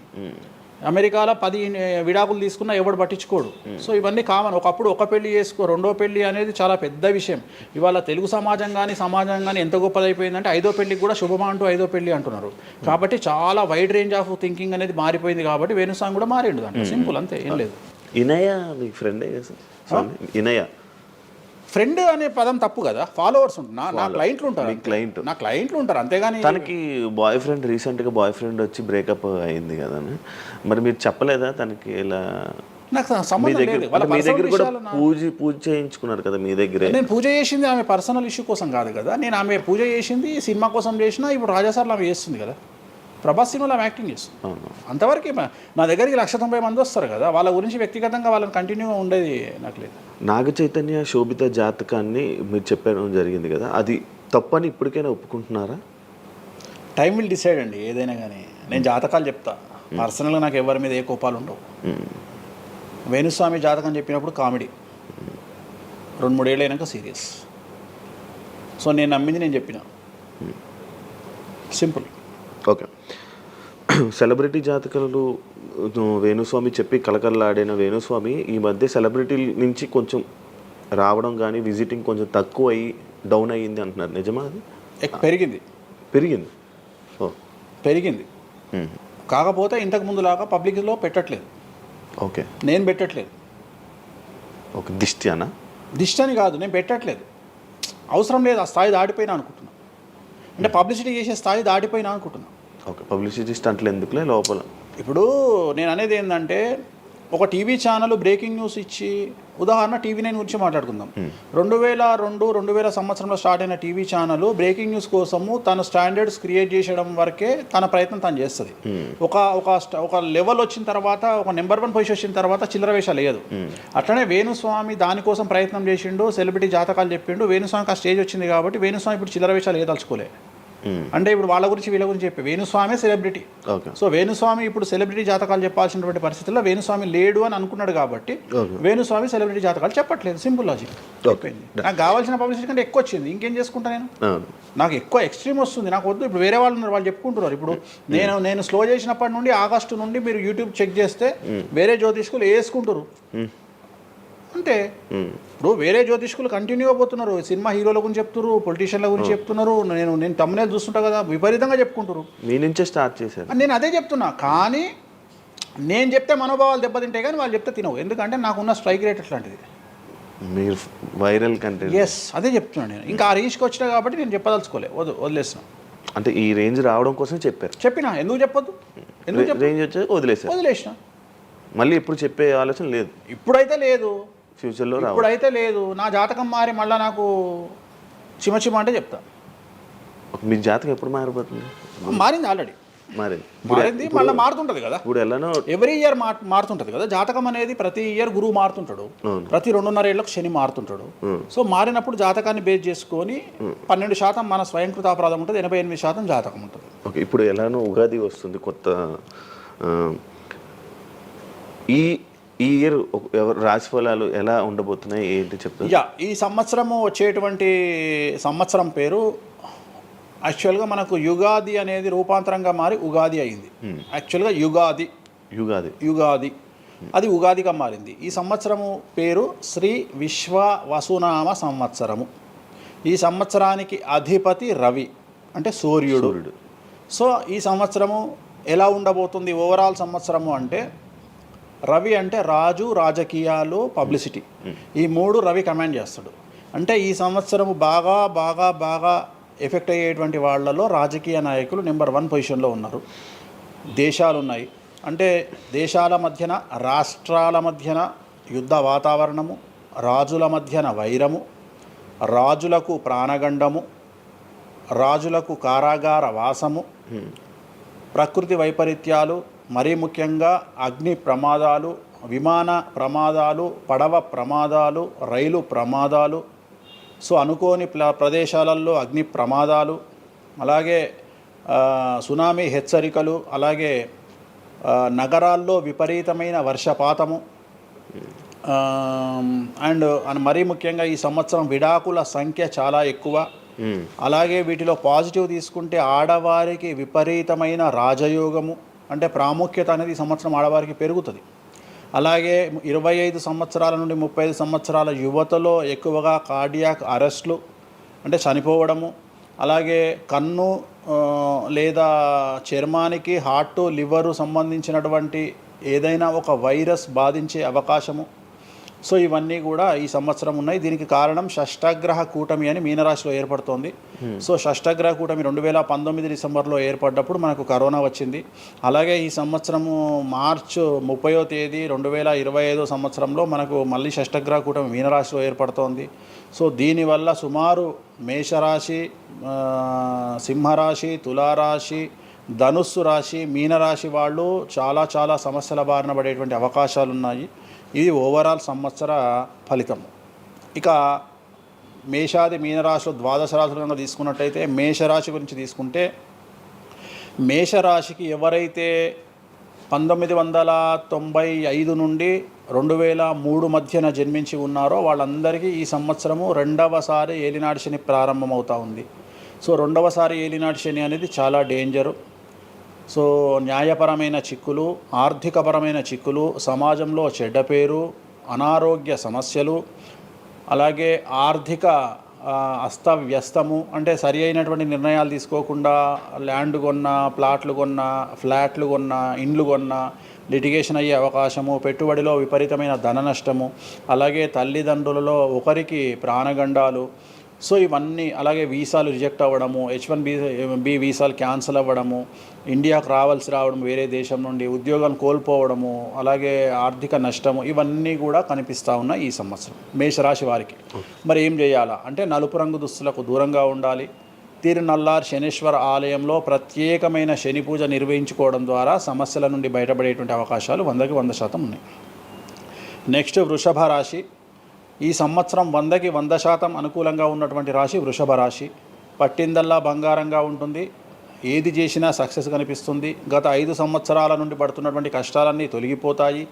అమెరికాలో 10 విడాకులు తీసుకున్నా ఎవడు పట్టించుకోడు. సో ఇవన్నీ కామన్. ఒకప్పుడు ఒక పెళ్లి చేసుకో, రెండో పెళ్లి అనేది చాలా పెద్ద విషయం. ఇవాళ తెలుగు సమాజం కానీ ఎంత గొప్పదైపోయిందంటే 5వ పెళ్లికి కూడా శుభమా అంటూ 5వ పెళ్లి అంటున్నారు. కాబట్టి చాలా వైడ్ రేంజ్ ఆఫ్ థింకింగ్ అనేది మారిపోయింది. కాబట్టి వేణుస్వామి కూడా మారిండు దాంట్లో. సింపుల్, అంతే, ఏం లేదు. ఇనయ మీ ఫ్రెండే స్వామి? ఇనయ ఫ్రెండ్ అనే పదం తప్పు కదా. ఫాలోవర్స్ ఉంటున్నా, నా క్లయింట్లు ఉంటారు. నా క్లయింట్లు ఉంటారు, అంతేగాని. తనకి బాయ్ ఫ్రెండ్ రీసెంట్గా బాయ్ ఫ్రెండ్ వచ్చి బ్రేకప్ అయింది కదా, మరి మీరు చెప్పలేదా తనకి? ఇలా నాకు సంబంధం లేదు. మీ దగ్గర కూడా పూజ చేయించుకున్నారు కదా మీ దగ్గరే. నేను పూజ చేసింది ఆమె పర్సనల్ ఇష్యూ కోసం కాదు కదా. నేను ఆమె పూజ చేసింది సినిమా కోసం చేసినా. ఇప్పుడు రాజాసార్లు ఆమె చేస్తుంది కదా, ప్రభాస్ సినిమాలో ఆమె యాక్టింగ్ చేస్తుంది. అంతవరకు నా దగ్గరికి 190 మంది వస్తారు కదా, వాళ్ళ గురించి వ్యక్తిగతంగా వాళ్ళని కంటిన్యూగా ఉండేది నాకు లేదు. నాగ చైతన్య శోభిత జాతకాన్ని మీరు చెప్పడం జరిగింది కదా, అది తప్పని ఇప్పటికైనా ఒప్పుకుంటున్నారా? టైం విల్ డిసైడ్ అండి ఏదైనా కానీ. నేను జాతకాలు చెప్తా, పర్సనల్గా నాకు ఎవరి మీద ఏ కోపాలు ఉండవు. వేణుస్వామి జాతకం చెప్పినప్పుడు కామెడీ, 2-3 ఏళ్ళు అయినాక సీరియస్. సో నేను నమ్మింది నేను చెప్పిన, సింపుల్. ఓకే. సెలబ్రిటీ జాతకాలు వేణుస్వామి చెప్పి కలకల్లాడిన వేణుస్వామి ఈ మధ్య సెలబ్రిటీల నుంచి కొంచెం రావడం కానీ విజిటింగ్ కొంచెం తక్కువ అయ్యి డౌన్ అయ్యింది అంటున్నారు, నిజమా అది? పెరిగింది. పెరిగింది కాకపోతే ఇంతకు ముందులాగా పబ్లిక్లో పెట్టట్లేదు. ఓకే, నేను పెట్టట్లేదు. ఓకే, దిష్టి అని కాదు, నేను పెట్టట్లేదు. అవసరం లేదు, ఆ స్థాయి దాటిపోయినా అనుకుంటున్నా. అంటే పబ్లిసిటీ చేసే స్థాయి దాటిపోయినా అనుకుంటున్నా. ఓకే, పబ్లిసిటీ స్టంట్లు ఎందుకులే లోపల. ఇప్పుడు నేను అనేది ఏంటంటే, ఒక టీవీ ఛానల్ బ్రేకింగ్ న్యూస్ ఇచ్చి, ఉదాహరణ TV9 గురించి మాట్లాడుకుందాం. 2002-2000 సంవత్సరంలో స్టార్ట్ అయిన టీవీ ఛానల్ బ్రేకింగ్ న్యూస్ కోసము తన స్టాండర్డ్స్ క్రియేట్ చేయడం వరకే తన ప్రయత్నం తను చేస్తుంది. ఒక లెవెల్ వచ్చిన తర్వాత, ఒక నెంబర్ 1 పొజిషన్ వచ్చిన తర్వాత చిల్లర వేషాలు లేదు. అట్లనే వేణుస్వామి దానికోసం ప్రయత్నం చేసిండు, సెలబ్రిటీ జాతకాలు చెప్పిండు. వేణుస్వామికి ఆ స్టేజ్ వచ్చింది కాబట్టి వేణుస్వామి ఇప్పుడు చిల్లర వేషాలు ఏదలుచుకోలే. అంటే ఇప్పుడు వాళ్ళ గురించి వీళ్ళ గురించి చెప్పి వేణుస్వామి సెలబ్రిటీ. సో వేణుస్వామి ఇప్పుడు సెలబ్రిటీ జాతకాలు చెప్పాల్సినటువంటి పరిస్థితుల్లో వేణుస్వామి లేడు అని అనుకున్నాడు కాబట్టి వేణుస్వామి సెలబ్రిటీ జాతకాలు చెప్పట్లేదు. Simple logic. నాకు కావాల్సిన పబ్లిసిటీ కంటే ఎక్కువ వచ్చింది, ఇంకేం చేసుకుంటా నేను? నాకు ఎక్కువ ఎక్స్ట్రీమ్ వస్తుంది, నాకు వద్దు. ఇప్పుడు వేరే వాళ్ళు ఉన్నారు, వాళ్ళు చెప్పుకుంటున్నారు. ఇప్పుడు నేను స్లో చేసినప్పటి నుండి ఆగస్టు నుండి మీరు యూట్యూబ్ చెక్ చేస్తే వేరే జ్యోతిష్కులు వేసుకుంటారు అంటే. ఇప్పుడు వేరే జ్యోతిష్కులు కంటిన్యూగా పోతున్నారు, సినిమా హీరోల గురించి చెప్తున్నారు, పొలిటీషియన్ల గురించి చెప్తున్నారు. నేను తమ్మునేలు చూస్తుంటా కదా, విపరీతంగా చెప్పుకుంటారు. మీ నుంచే స్టార్ట్ చేశారు. నేను అదే చెప్తున్నా. కానీ నేను చెప్తే మనోభావాలు దెబ్బతింటాయి, కానీ వాళ్ళు చెప్తే తినవు. ఎందుకంటే నాకున్న స్ట్రైక్ రేట్ అట్లాంటిది. మీరు వైరల్ కంటెంట్. ఎస్, అదే చెప్తున్నాను నేను. ఇంకా ఆ రేంజ్కి వచ్చినా కాబట్టి నేను చెప్పదలుచుకోలే, వదిలేసిన. అంటే ఈ రేంజ్ రావడం కోసం చెప్పినా. ఎందుకు చెప్పొద్దు? రేంజ్ వచ్చి వదిలేసిన. మళ్ళీ ఎప్పుడు చెప్పే ఆలోచన లేదు? ఇప్పుడైతే లేదు, ఫ్యూచర్లో ఇప్పుడైతే లేదు. నా జాతకం మారి మళ్ళీ నాకు చిమ అంటే చెప్తా. మీ జాతకం ఎప్పుడు మారిపోతుంది? మారింది, ఆల్రెడీ మారింది, మళ్ళీ మారుతుంటుంది కదా. ఇప్పుడు ఎలానో ఎవ్రీ ఇయర్ మారుతుంటుంది కదా జాతకం అనేది. ప్రతి ఇయర్ గురువు మారుతుంటాడు, ప్రతి 2.5 ఏళ్ళకు శని మారుతుంటాడు. సో మారినప్పుడు జాతకాన్ని బేస్ చేసుకొని 12% మన స్వయంకృత అపరాధం ఉంటుంది, 88% జాతకం ఉంటుంది. ఓకే, ఇప్పుడు ఎలానో ఉగాది వస్తుంది, కొత్త ఈ ఇయర్ రాశి ఫలాలు ఎలా ఉండబోతున్నాయి ఏంటి చెప్తారు? ఈ సంవత్సరము వచ్చేటువంటి సంవత్సరం పేరు యాక్చువల్గా మనకు యుగాది అనేది రూపాంతరంగా మారి ఉగాది అయింది. యాక్చువల్గా యుగాది అది ఉగాదిగా మారింది. ఈ సంవత్సరము పేరు శ్రీ విశ్వ వసునామ సంవత్సరము. ఈ సంవత్సరానికి అధిపతి రవి అంటే సూర్యుడు. సో ఈ సంవత్సరము ఎలా ఉండబోతుంది ఓవరాల్ సంవత్సరము అంటే, రవి అంటే రాజు, రాజకీయాలు, పబ్లిసిటీ, ఈ మూడు రవి కమాండ్ చేస్తాడు. అంటే ఈ సంవత్సరము బాగా బాగా బాగా ఎఫెక్ట్ అయ్యేటువంటి వాళ్ళలో రాజకీయ నాయకులు నెంబర్ 1 పొజిషన్లో ఉన్నారు. దేశాలు ఉన్నాయి అంటే దేశాల మధ్యన, రాష్ట్రాల మధ్యన యుద్ధ వాతావరణము, రాజుల మధ్యన వైరము, రాజులకు ప్రాణగండము, రాజులకు కారాగార వాసము, ప్రకృతి వైపరీత్యాలు, మరీ ముఖ్యంగా అగ్ని ప్రమాదాలు, విమాన ప్రమాదాలు, పడవ ప్రమాదాలు, రైలు ప్రమాదాలు, సో అనుకోని ప్రదేశాలలో అగ్ని ప్రమాదాలు, అలాగే సునామీ హెచ్చరికలు, అలాగే నగరాల్లో విపరీతమైన వర్షపాతము, అండ్ మరీ ముఖ్యంగా ఈ సంవత్సరం విడాకుల సంఖ్య చాలా ఎక్కువ. అలాగే వీటిలో పాజిటివ్ తీసుకుంటే ఆడవారికి విపరీతమైన రాజయోగము, అంటే ప్రాముఖ్యత అనేది ఈ సంవత్సరం ఆడవారికి పెరుగుతుంది. అలాగే 25 సంవత్సరాల నుండి 35 సంవత్సరాల యువతలో ఎక్కువగా కార్డియాక్ అరెస్ట్లు అంటే చనిపోవడము, అలాగే కన్ను లేదా చర్మానికి హార్ట్, లివరు సంబంధించినటువంటి ఏదైనా ఒక వైరస్ బాధించే అవకాశము. సో ఇవన్నీ కూడా ఈ సంవత్సరం ఉన్నాయి. దీనికి కారణం షష్టగ్రహ కూటమి అని మీనరాశిలో ఏర్పడుతోంది. సో షష్టగ్రహ కూటమి 2019 డిసెంబర్లో ఏర్పడ్డప్పుడు మనకు కరోనా వచ్చింది. అలాగే ఈ సంవత్సరము మార్చ్ 30వ తేదీ 2025 సంవత్సరంలో మనకు మళ్ళీ షష్టగ్రహ కూటమి మీనరాశిలో ఏర్పడుతోంది. సో దీనివల్ల సుమారు మేషరాశి, సింహరాశి, తులారాశి, ధనుస్సు రాశి, మీనరాశి వాళ్ళు చాలా చాలా సమస్యల బారిన పడేటువంటి అవకాశాలు ఉన్నాయి. ఇది ఓవరాల్ సంవత్సర ఫలితం. ఇక మేషాది మీనరాశిలో ద్వాదశ రాశులు కనుక తీసుకున్నట్టయితే, మేషరాశి గురించి తీసుకుంటే, మేషరాశికి ఎవరైతే 1995 నుండి 2003 మధ్యన జన్మించి ఉన్నారో వాళ్ళందరికీ ఈ సంవత్సరము 2వసారి ఏలినాటి శని ప్రారంభమవుతూ ఉంది. సో 2వసారి ఏలినాటి శని అనేది చాలా డేంజరు. సో న్యాయపరమైన చిక్కులు, ఆర్థికపరమైన చిక్కులు, సమాజంలో చెడ్డ పేరు, అనారోగ్య సమస్యలు, అలాగే ఆర్థిక అస్తవ్యస్తము, అంటే సరి అయినటువంటి నిర్ణయాలు తీసుకోకుండా ల్యాండ్ కొన్నా, ప్లాట్లు కొన్నా, ఫ్లాట్లు కొన్నా, ఇండ్లు కొన్నా లిటిగేషన్ అయ్యే అవకాశము, పెట్టుబడిలో విపరీతమైన ధన నష్టము, అలాగే తల్లిదండ్రులలో ఒకరికి ప్రాణగండాలు. సో ఇవన్నీ, అలాగే వీసాలు రిజెక్ట్ అవ్వడము, H1B వీసాలు క్యాన్సిల్ అవ్వడము, ఇండియాకు రావడం వేరే దేశం నుండి, ఉద్యోగం కోల్పోవడము, అలాగే ఆర్థిక నష్టము, ఇవన్నీ కూడా కనిపిస్తూ ఉన్నాయి ఈ సంవత్సరం మేషరాశి వారికి. మరి ఏం చేయాలా అంటే, నలుపు రంగు దుస్తులకు దూరంగా ఉండాలి. తిరునల్లార్ శనీశ్వర ఆలయంలో ప్రత్యేకమైన శని పూజ నిర్వహించుకోవడం ద్వారా సమస్యల నుండి బయటపడేటువంటి అవకాశాలు 100కి 100% ఉన్నాయి. నెక్స్ట్ వృషభ రాశి. ఈ సంవత్సరం 100కి 100% అనుకూలంగా ఉన్నటువంటి రాశి వృషభ రాశి. పట్టిందల్లా బంగారంగా ఉంటుంది, ఏది చేసినా సక్సెస్ కనిపిస్తుంది. గత 5 సంవత్సరాల నుండి పడుతున్నటువంటి కష్టాలన్నీ తొలగిపోతాయి.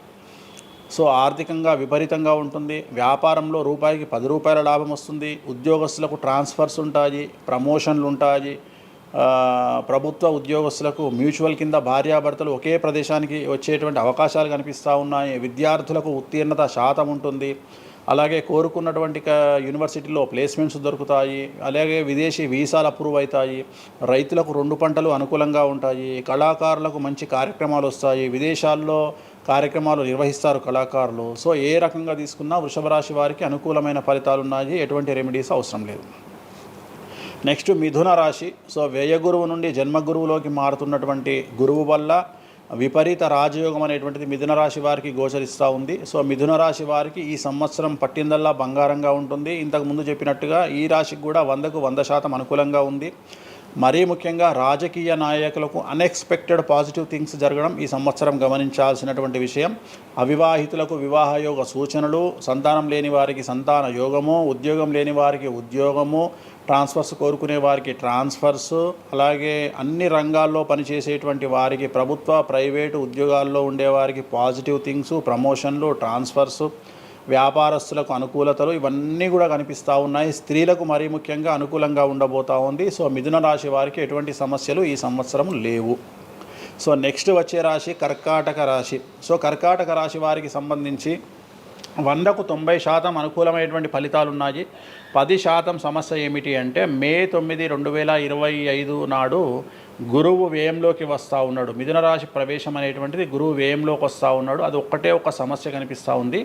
సో ఆర్థికంగా విపరీతంగా ఉంటుంది. వ్యాపారంలో రూపాయికి 10 రూపాయల లాభం వస్తుంది. ఉద్యోగస్తులకు ట్రాన్స్ఫర్స్ ఉంటాయి, ప్రమోషన్లు ఉంటాయి. ప్రభుత్వ ఉద్యోగస్తులకు మ్యూచువల్ కింద భార్యాభర్తలు ఒకే ప్రదేశానికి వచ్చేటువంటి అవకాశాలు కనిపిస్తూ ఉన్నాయి. విద్యార్థులకు ఉత్తీర్ణత శాతం ఉంటుంది. అలాగే కోరుకున్నటువంటి యూనివర్సిటీలో ప్లేస్మెంట్స్ దొరుకుతాయి. అలాగే విదేశీ వీసాలు అప్రూవ్ అవుతాయి. రైతులకు 2 పంటలు అనుకూలంగా ఉంటాయి. కళాకారులకు మంచి కార్యక్రమాలు వస్తాయి. విదేశాల్లో కార్యక్రమాలు నిర్వహిస్తారు కళాకారులు. సో ఏ రకంగా తీసుకున్నా వృషభ రాశి వారికి అనుకూలమైన ఫలితాలు ఉన్నాయి, ఎటువంటి రెమెడీస్ అవసరం లేదు. నెక్స్ట్ మిథున రాశి. సో వ్యయ గురువు నుండి జన్మ గురువులోకి మారుతున్నటువంటి గురువు వల్ల విపరీత రాజయోగం అనేటువంటిది మిథున రాశి వారికి గోచరిస్తూ ఉంది. సో మిథున రాశి వారికి ఈ సంవత్సరం పట్టిందల్లా బంగారంగా ఉంటుంది. ఇంతకుముందు చెప్పినట్టుగా ఈ రాశికి కూడా 100కు 100% అనుకూలంగా ఉంది. మరీ ముఖ్యంగా రాజకీయ నాయకులకు అన్ఎక్స్పెక్టెడ్ పాజిటివ్ థింగ్స్ జరగడం ఈ సంవత్సరం గమనించాల్సినటువంటి విషయం. అవివాహితులకు వివాహయోగ సూచనలు, సంతానం లేని వారికి సంతాన యోగము, ఉద్యోగం లేని వారికి ఉద్యోగము, ట్రాన్స్ఫర్స్ కోరుకునే వారికి ట్రాన్స్ఫర్స్, అలాగే అన్ని రంగాల్లో పనిచేసేటువంటి వారికి, ప్రభుత్వ ప్రైవేటు ఉద్యోగాల్లో ఉండేవారికి పాజిటివ్ థింగ్స్, ప్రమోషన్లు, ట్రాన్స్ఫర్స్, వ్యాపారస్తులకు అనుకూలతలు ఇవన్నీ కూడా కనిపిస్తూ ఉన్నాయి. స్త్రీలకు మరీ ముఖ్యంగా అనుకూలంగా ఉండబోతూ ఉంది. సో మిథున రాశి వారికి ఎటువంటి సమస్యలు ఈ సంవత్సరం లేవు. సో నెక్స్ట్ వచ్చే రాశి కర్కాటక రాశి. సో కర్కాటక రాశి వారికి సంబంధించి 100కు 90% అనుకూలమైనటువంటి ఫలితాలు ఉన్నాయి. 10% సమస్య ఏమిటి అంటే మే 9, 2025 నాడు గురువు వ్యయంలోకి వస్తూ ఉన్నాడు. మిథున రాశి ప్రవేశం అనేటువంటిది గురువు వ్యయంలోకి వస్తూ ఉన్నాడు. అది ఒక్కటే ఒక సమస్య కనిపిస్తూ ఉంది.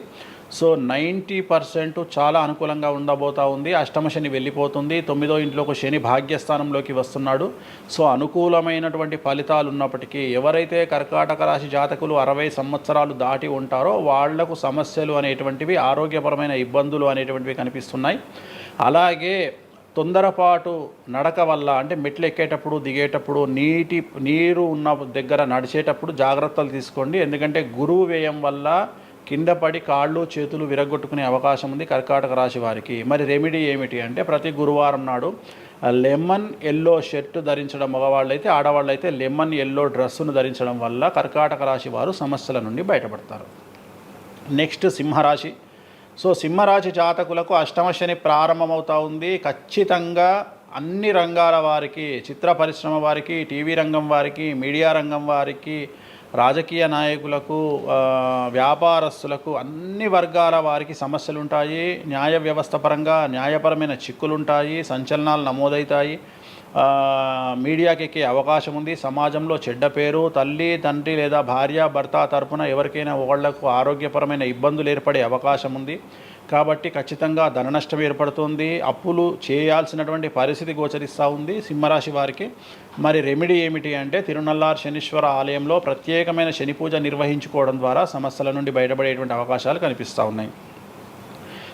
సో 90% చాలా అనుకూలంగా ఉండబోతూ ఉంది. అష్టమ శని వెళ్ళిపోతుంది. 9వ ఇంట్లోకి శని భాగ్యస్థానంలోకి వస్తున్నాడు. సో అనుకూలమైనటువంటి ఫలితాలు ఉన్నప్పటికీ ఎవరైతే కర్కాటక రాశి జాతకులు 60 సంవత్సరాలు దాటి ఉంటారో వాళ్లకు సమస్యలు అనేటువంటివి, ఆరోగ్యపరమైన ఇబ్బందులు అనేటువంటివి కనిపిస్తున్నాయి. అలాగే తొందరపాటు నడక వల్ల అంటే మెట్లు ఎక్కేటప్పుడు దిగేటప్పుడు నీరు ఉన్న దగ్గర నడిచేటప్పుడు జాగ్రత్తలు తీసుకోండి. ఎందుకంటే గురువు వ్యయం వల్ల కింద పడి కాళ్ళు చేతులు విరగొట్టుకునే అవకాశం ఉంది కర్కాటక రాశి వారికి. మరి రెమెడీ ఏమిటి అంటే ప్రతి గురువారం నాడు లెమన్ ఎల్లో షర్ట్ ధరించడం మగవాళ్ళైతే, ఆడవాళ్ళైతే లెమన్ ఎల్లో డ్రెస్సును ధరించడం వల్ల కర్కాటక రాశి వారు సమస్యల నుండి బయటపడతారు. నెక్స్ట్ సింహరాశి. సో సింహరాశి జాతకులకు అష్టమ శని ప్రారంభమవుతూ ఉంది. ఖచ్చితంగా అన్ని రంగాల వారికి, చిత్ర పరిశ్రమ వారికి, టీవీ రంగం వారికి, మీడియా రంగం వారికి, రాజకీయ నాయకులకు, వ్యాపారస్తులకు, అన్ని వర్గాల వారికి సమస్యలు ఉంటాయి. న్యాయ వ్యవస్థ పరంగా న్యాయపరమైన చిక్కులుంటాయి, సంచలనాలు నమోదవుతాయి. మీడియాకి ఎక్కే అవకాశం ఉంది. సమాజంలో చెడ్డ పేరు, తల్లి తండ్రి లేదా భార్య భర్త తరపున ఎవరికైనా వాళ్లకు ఆరోగ్యపరమైన ఇబ్బందులు ఏర్పడే అవకాశం ఉంది. కాబట్టి ఖచ్చితంగా ధన నష్టం ఏర్పడుతుంది. అప్పులు చేయాల్సినటువంటి పరిస్థితి గోచరిస్తూ ఉంది సింహరాశి వారికి. మరి రెమెడీ ఏమిటి అంటే తిరునల్లార్ శనీశ్వర ఆలయంలో ప్రత్యేకమైన శని పూజ నిర్వహించుకోవడం ద్వారా సమస్యల నుండి బయటపడేటువంటి అవకాశాలు కనిపిస్తూ ఉన్నాయి.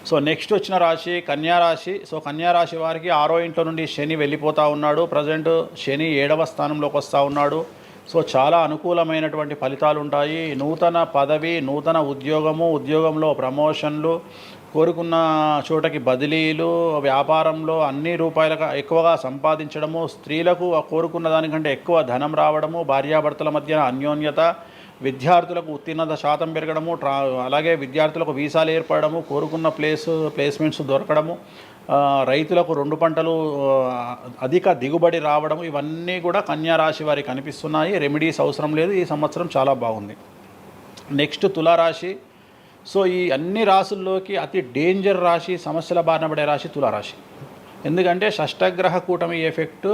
సో నెక్స్ట్ వచ్చిన రాశి కన్యారాశి. సో కన్యారాశి వారికి 6వ ఇంట్లో నుండి శని వెళ్ళిపోతూ ఉన్నాడు. ప్రజెంట్ శని 7వ స్థానంలోకి వస్తూ ఉన్నాడు. సో చాలా అనుకూలమైనటువంటి ఫలితాలు ఉంటాయి. నూతన పదవి, నూతన ఉద్యోగంలో ప్రమోషన్లు, కోరుకున్న చోటకి బదిలీలు, వ్యాపారంలో అన్ని రూపాయలకు ఎక్కువగా సంపాదించడము, స్త్రీలకు కోరుకున్న దానికంటే ఎక్కువ ధనం రావడము, భార్యాభర్తల మధ్య అన్యోన్యత, విద్యార్థులకు ఉత్తీర్ణత శాతం పెరగడము, అలాగే విద్యార్థులకు వీసాలు ఏర్పడము, కోరుకున్న ప్లేస్మెంట్స్ దొరకడము, రైతులకు 2 పంటలు అధిక దిగుబడి రావడము, ఇవన్నీ కూడా కన్యా రాశి వారికి కనిపిస్తున్నాయి. రెమెడీస్ అవసరం లేదు. ఈ సంవత్సరం చాలా బాగుంది. నెక్స్ట్ తులారాశి. సో ఈ అన్ని రాశుల్లోకి అతి డేంజర్ రాశి, సమస్యల బారిన పడే రాశి తులారాశి. ఎందుకంటే షష్టగ్రహ కూటమి ఎఫెక్టు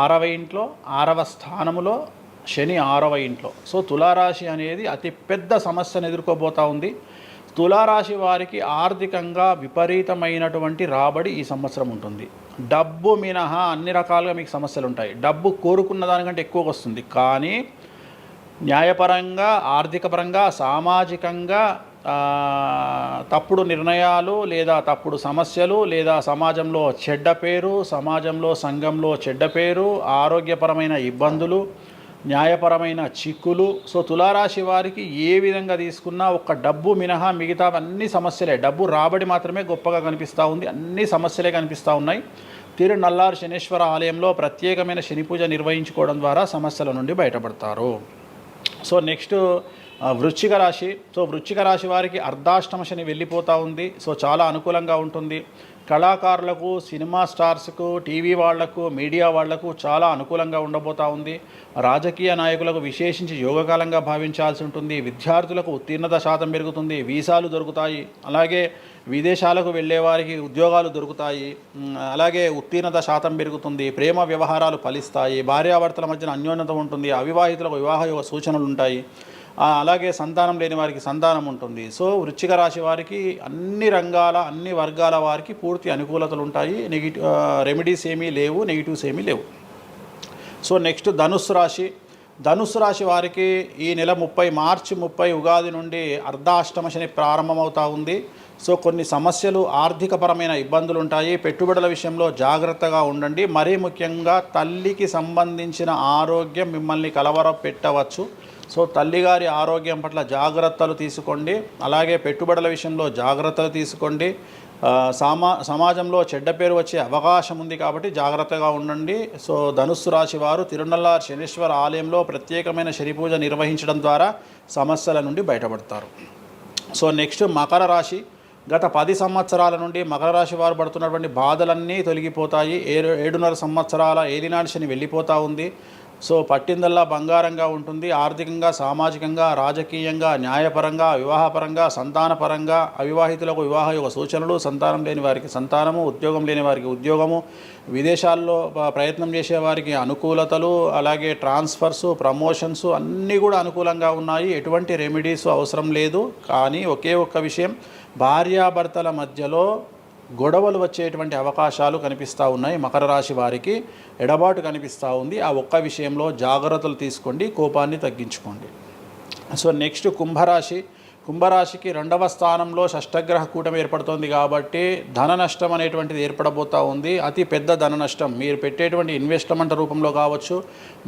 6వ ఇంట్లో, 6వ స్థానములో శని 6వ ఇంట్లో. సో తులారాశి అనేది అతి పెద్ద సమస్యను ఎదుర్కోబోతూ ఉంది. తులారాశి వారికి ఆర్థికంగా విపరీతమైనటువంటి రాబడి ఈ సంవత్సరం ఉంటుంది. డబ్బు మినహా అన్ని రకాలుగా మీకు సమస్యలు ఉంటాయి. డబ్బు కోరుకున్న దానికంటే ఎక్కువగా వస్తుంది. కానీ న్యాయపరంగా, ఆర్థిక పరంగా, సామాజికంగా తప్పుడు నిర్ణయాలు లేదా తప్పుడు సమస్యలు లేదా సమాజంలో చెడ్డ పేరు, సమాజంలో సంఘంలో చెడ్డ పేరు, ఆరోగ్యపరమైన ఇబ్బందులు, న్యాయపరమైన చిక్కులు. సో తులారాశి వారికి ఏ విధంగా తీసుకున్నా ఒక డబ్బు మినహా మిగతా అన్ని సమస్యలే. డబ్బు రాబడి మాత్రమే గొప్పగా కనిపిస్తూ ఉంది. అన్ని సమస్యలే కనిపిస్తూ ఉన్నాయి. తిరునల్లార్ శనీశ్వర ఆలయంలో ప్రత్యేకమైన శని పూజ నిర్వహించుకోవడం ద్వారా సమస్యల నుండి బయటపడతారు. సో నెక్స్ట్ వృశ్చిక రాశి. సో వృశ్చిక రాశి వారికి అర్ధాష్టమ శని వెళ్ళిపోతూ ఉంది. సో చాలా అనుకూలంగా ఉంటుంది. కళాకారులకు, సినిమా స్టార్స్కు, టీవీ వాళ్లకు, మీడియా వాళ్లకు చాలా అనుకూలంగా ఉండబోతూ ఉంది. రాజకీయ నాయకులకు విశేషించి యోగకాలంగా భావించాల్సి ఉంటుంది. విద్యార్థులకు ఉత్తీర్ణత శాతం పెరుగుతుంది. వీసాలు దొరుకుతాయి. అలాగే విదేశాలకు వెళ్ళే వారికి ఉద్యోగాలు దొరుకుతాయి. అలాగే ఉత్తీర్ణత శాతం పెరుగుతుంది. ప్రేమ వ్యవహారాలు ఫలిస్తాయి. భార్యాభర్తల మధ్యన అన్యోన్యత ఉంటుంది. అవివాహితులకు వివాహ సూచనలు ఉంటాయి. అలాగే సంతానం లేని వారికి సంతానం ఉంటుంది. సో వృశ్చిక రాశి వారికి అన్ని రంగాల, అన్ని వర్గాల వారికి పూర్తి అనుకూలతలు ఉంటాయి. రెమెడీస్ ఏమీ లేవు, నెగిటివ్స్ ఏమీ లేవు. సో నెక్స్ట్ ధనుస్సు రాశి. ధనుస్సు రాశి వారికి ఈ నెల మార్చి 30 ఉగాది నుండి అర్ధాష్టమ శని ప్రారంభమవుతూ ఉంది. సో కొన్ని సమస్యలు, ఆర్థికపరమైన ఇబ్బందులు ఉంటాయి. పెట్టుబడుల విషయంలో జాగ్రత్తగా ఉండండి. మరీ ముఖ్యంగా తల్లికి సంబంధించిన ఆరోగ్యం మిమ్మల్ని కలవరపెట్టవచ్చు. సో తల్లిగారి ఆరోగ్యం పట్ల జాగ్రత్తలు తీసుకోండి. అలాగే పెట్టుబడుల విషయంలో జాగ్రత్తలు తీసుకోండి. సమాజంలో చెడ్డ పేరు వచ్చే అవకాశం ఉంది కాబట్టి జాగ్రత్తగా ఉండండి. సో ధనుస్సు రాశి వారు తిరునల్లార్ శనీశ్వర ఆలయంలో ప్రత్యేకమైన శని పూజ నిర్వహించడం ద్వారా సమస్యల నుండి బయటపడతారు. సో నెక్స్ట్ మకర రాశి. గత 10 సంవత్సరాల నుండి మకర రాశి వారు పడుతున్నటువంటి బాధలన్నీ తొలగిపోతాయి. 7.5 సంవత్సరాల ఏలినాటి శని వెళ్ళిపోతూ ఉంది. సో పట్టిందల్లా బంగారంగా ఉంటుంది. ఆర్థికంగా, సామాజికంగా, రాజకీయంగా, న్యాయపరంగా, వివాహపరంగా, సంతానపరంగా, అవివాహితులకు వివాహ యొక్క సూచనలు, సంతానం లేని వారికి సంతానము, ఉద్యోగం లేని వారికి ఉద్యోగము, విదేశాల్లో ప్రయత్నం చేసే వారికి అనుకూలతలు, అలాగే ట్రాన్స్ఫర్స్, ప్రమోషన్స్ అన్నీ కూడా అనుకూలంగా ఉన్నాయి. ఎటువంటి రెమెడీస్ అవసరం లేదు. కానీ ఒకే ఒక్క విషయం, భార్యాభర్తల మధ్యలో గొడవలు వచ్చేటువంటి అవకాశాలు కనిపిస్తూ ఉన్నాయి. మకర రాశి వారికి ఎడబాటు కనిపిస్తూ ఉంది. ఆ ఒక్క విషయంలో జాగ్రత్తలు తీసుకోండి, కోపాన్ని తగ్గించుకోండి. సో నెక్స్ట్ కుంభరాశి. కుంభరాశికి 2వ స్థానంలో షష్టగ్రహ కూటమి ఏర్పడుతుంది కాబట్టి ధన నష్టం అనేటువంటిది ఏర్పడబోతూ ఉంది. అతి పెద్ద ధన నష్టం మీరు పెట్టేటువంటి ఇన్వెస్ట్మెంట్ రూపంలో కావచ్చు,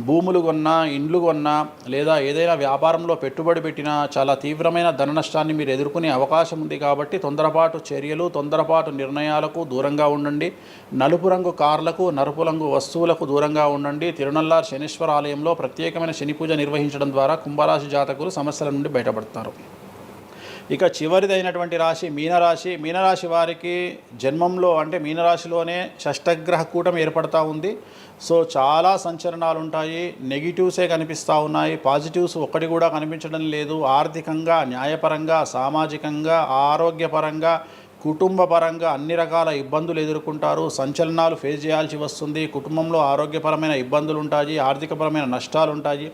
భూములు కొన్నా, ఇండ్లు కొన్నా, లేదా ఏదైనా వ్యాపారంలో పెట్టుబడి పెట్టినా చాలా తీవ్రమైన ధన నష్టాన్ని మీరు ఎదుర్కొనే అవకాశం ఉంది. కాబట్టి తొందరపాటు చర్యలు, తొందరపాటు నిర్ణయాలకు దూరంగా ఉండండి. నలుపు రంగు కార్లకు, నలుపు రంగు వస్తువులకు దూరంగా ఉండండి. తిరునల్లార్ శనీశ్వర ఆలయంలో ప్రత్యేకమైన శని పూజ నిర్వహించడం ద్వారా కుంభరాశి జాతకులు సమస్యల నుండి బయటపడతారు. ఇక చివరిదైనటువంటి రాశి మీనరాశి. మీనరాశి వారికి జన్మంలో అంటే మీనరాశిలోనే షష్టగ్రహ కూటమి ఏర్పడతా ఉంది. సో చాలా సంచలనాలు ఉంటాయి. నెగిటివ్సే కనిపిస్తూ ఉన్నాయి, పాజిటివ్స్ ఒక్కటి కూడా కనిపించడం లేదు. ఆర్థికంగా, న్యాయపరంగా, సామాజికంగా, ఆరోగ్యపరంగా, కుటుంబపరంగా అన్ని రకాల ఇబ్బందులు ఎదుర్కొంటారు. సంచలనాలు ఫేస్ చేయాల్సి వస్తుంది. కుటుంబంలో ఆరోగ్యపరమైన ఇబ్బందులు ఉంటాయి, ఆర్థికపరమైన నష్టాలు ఉంటాయి,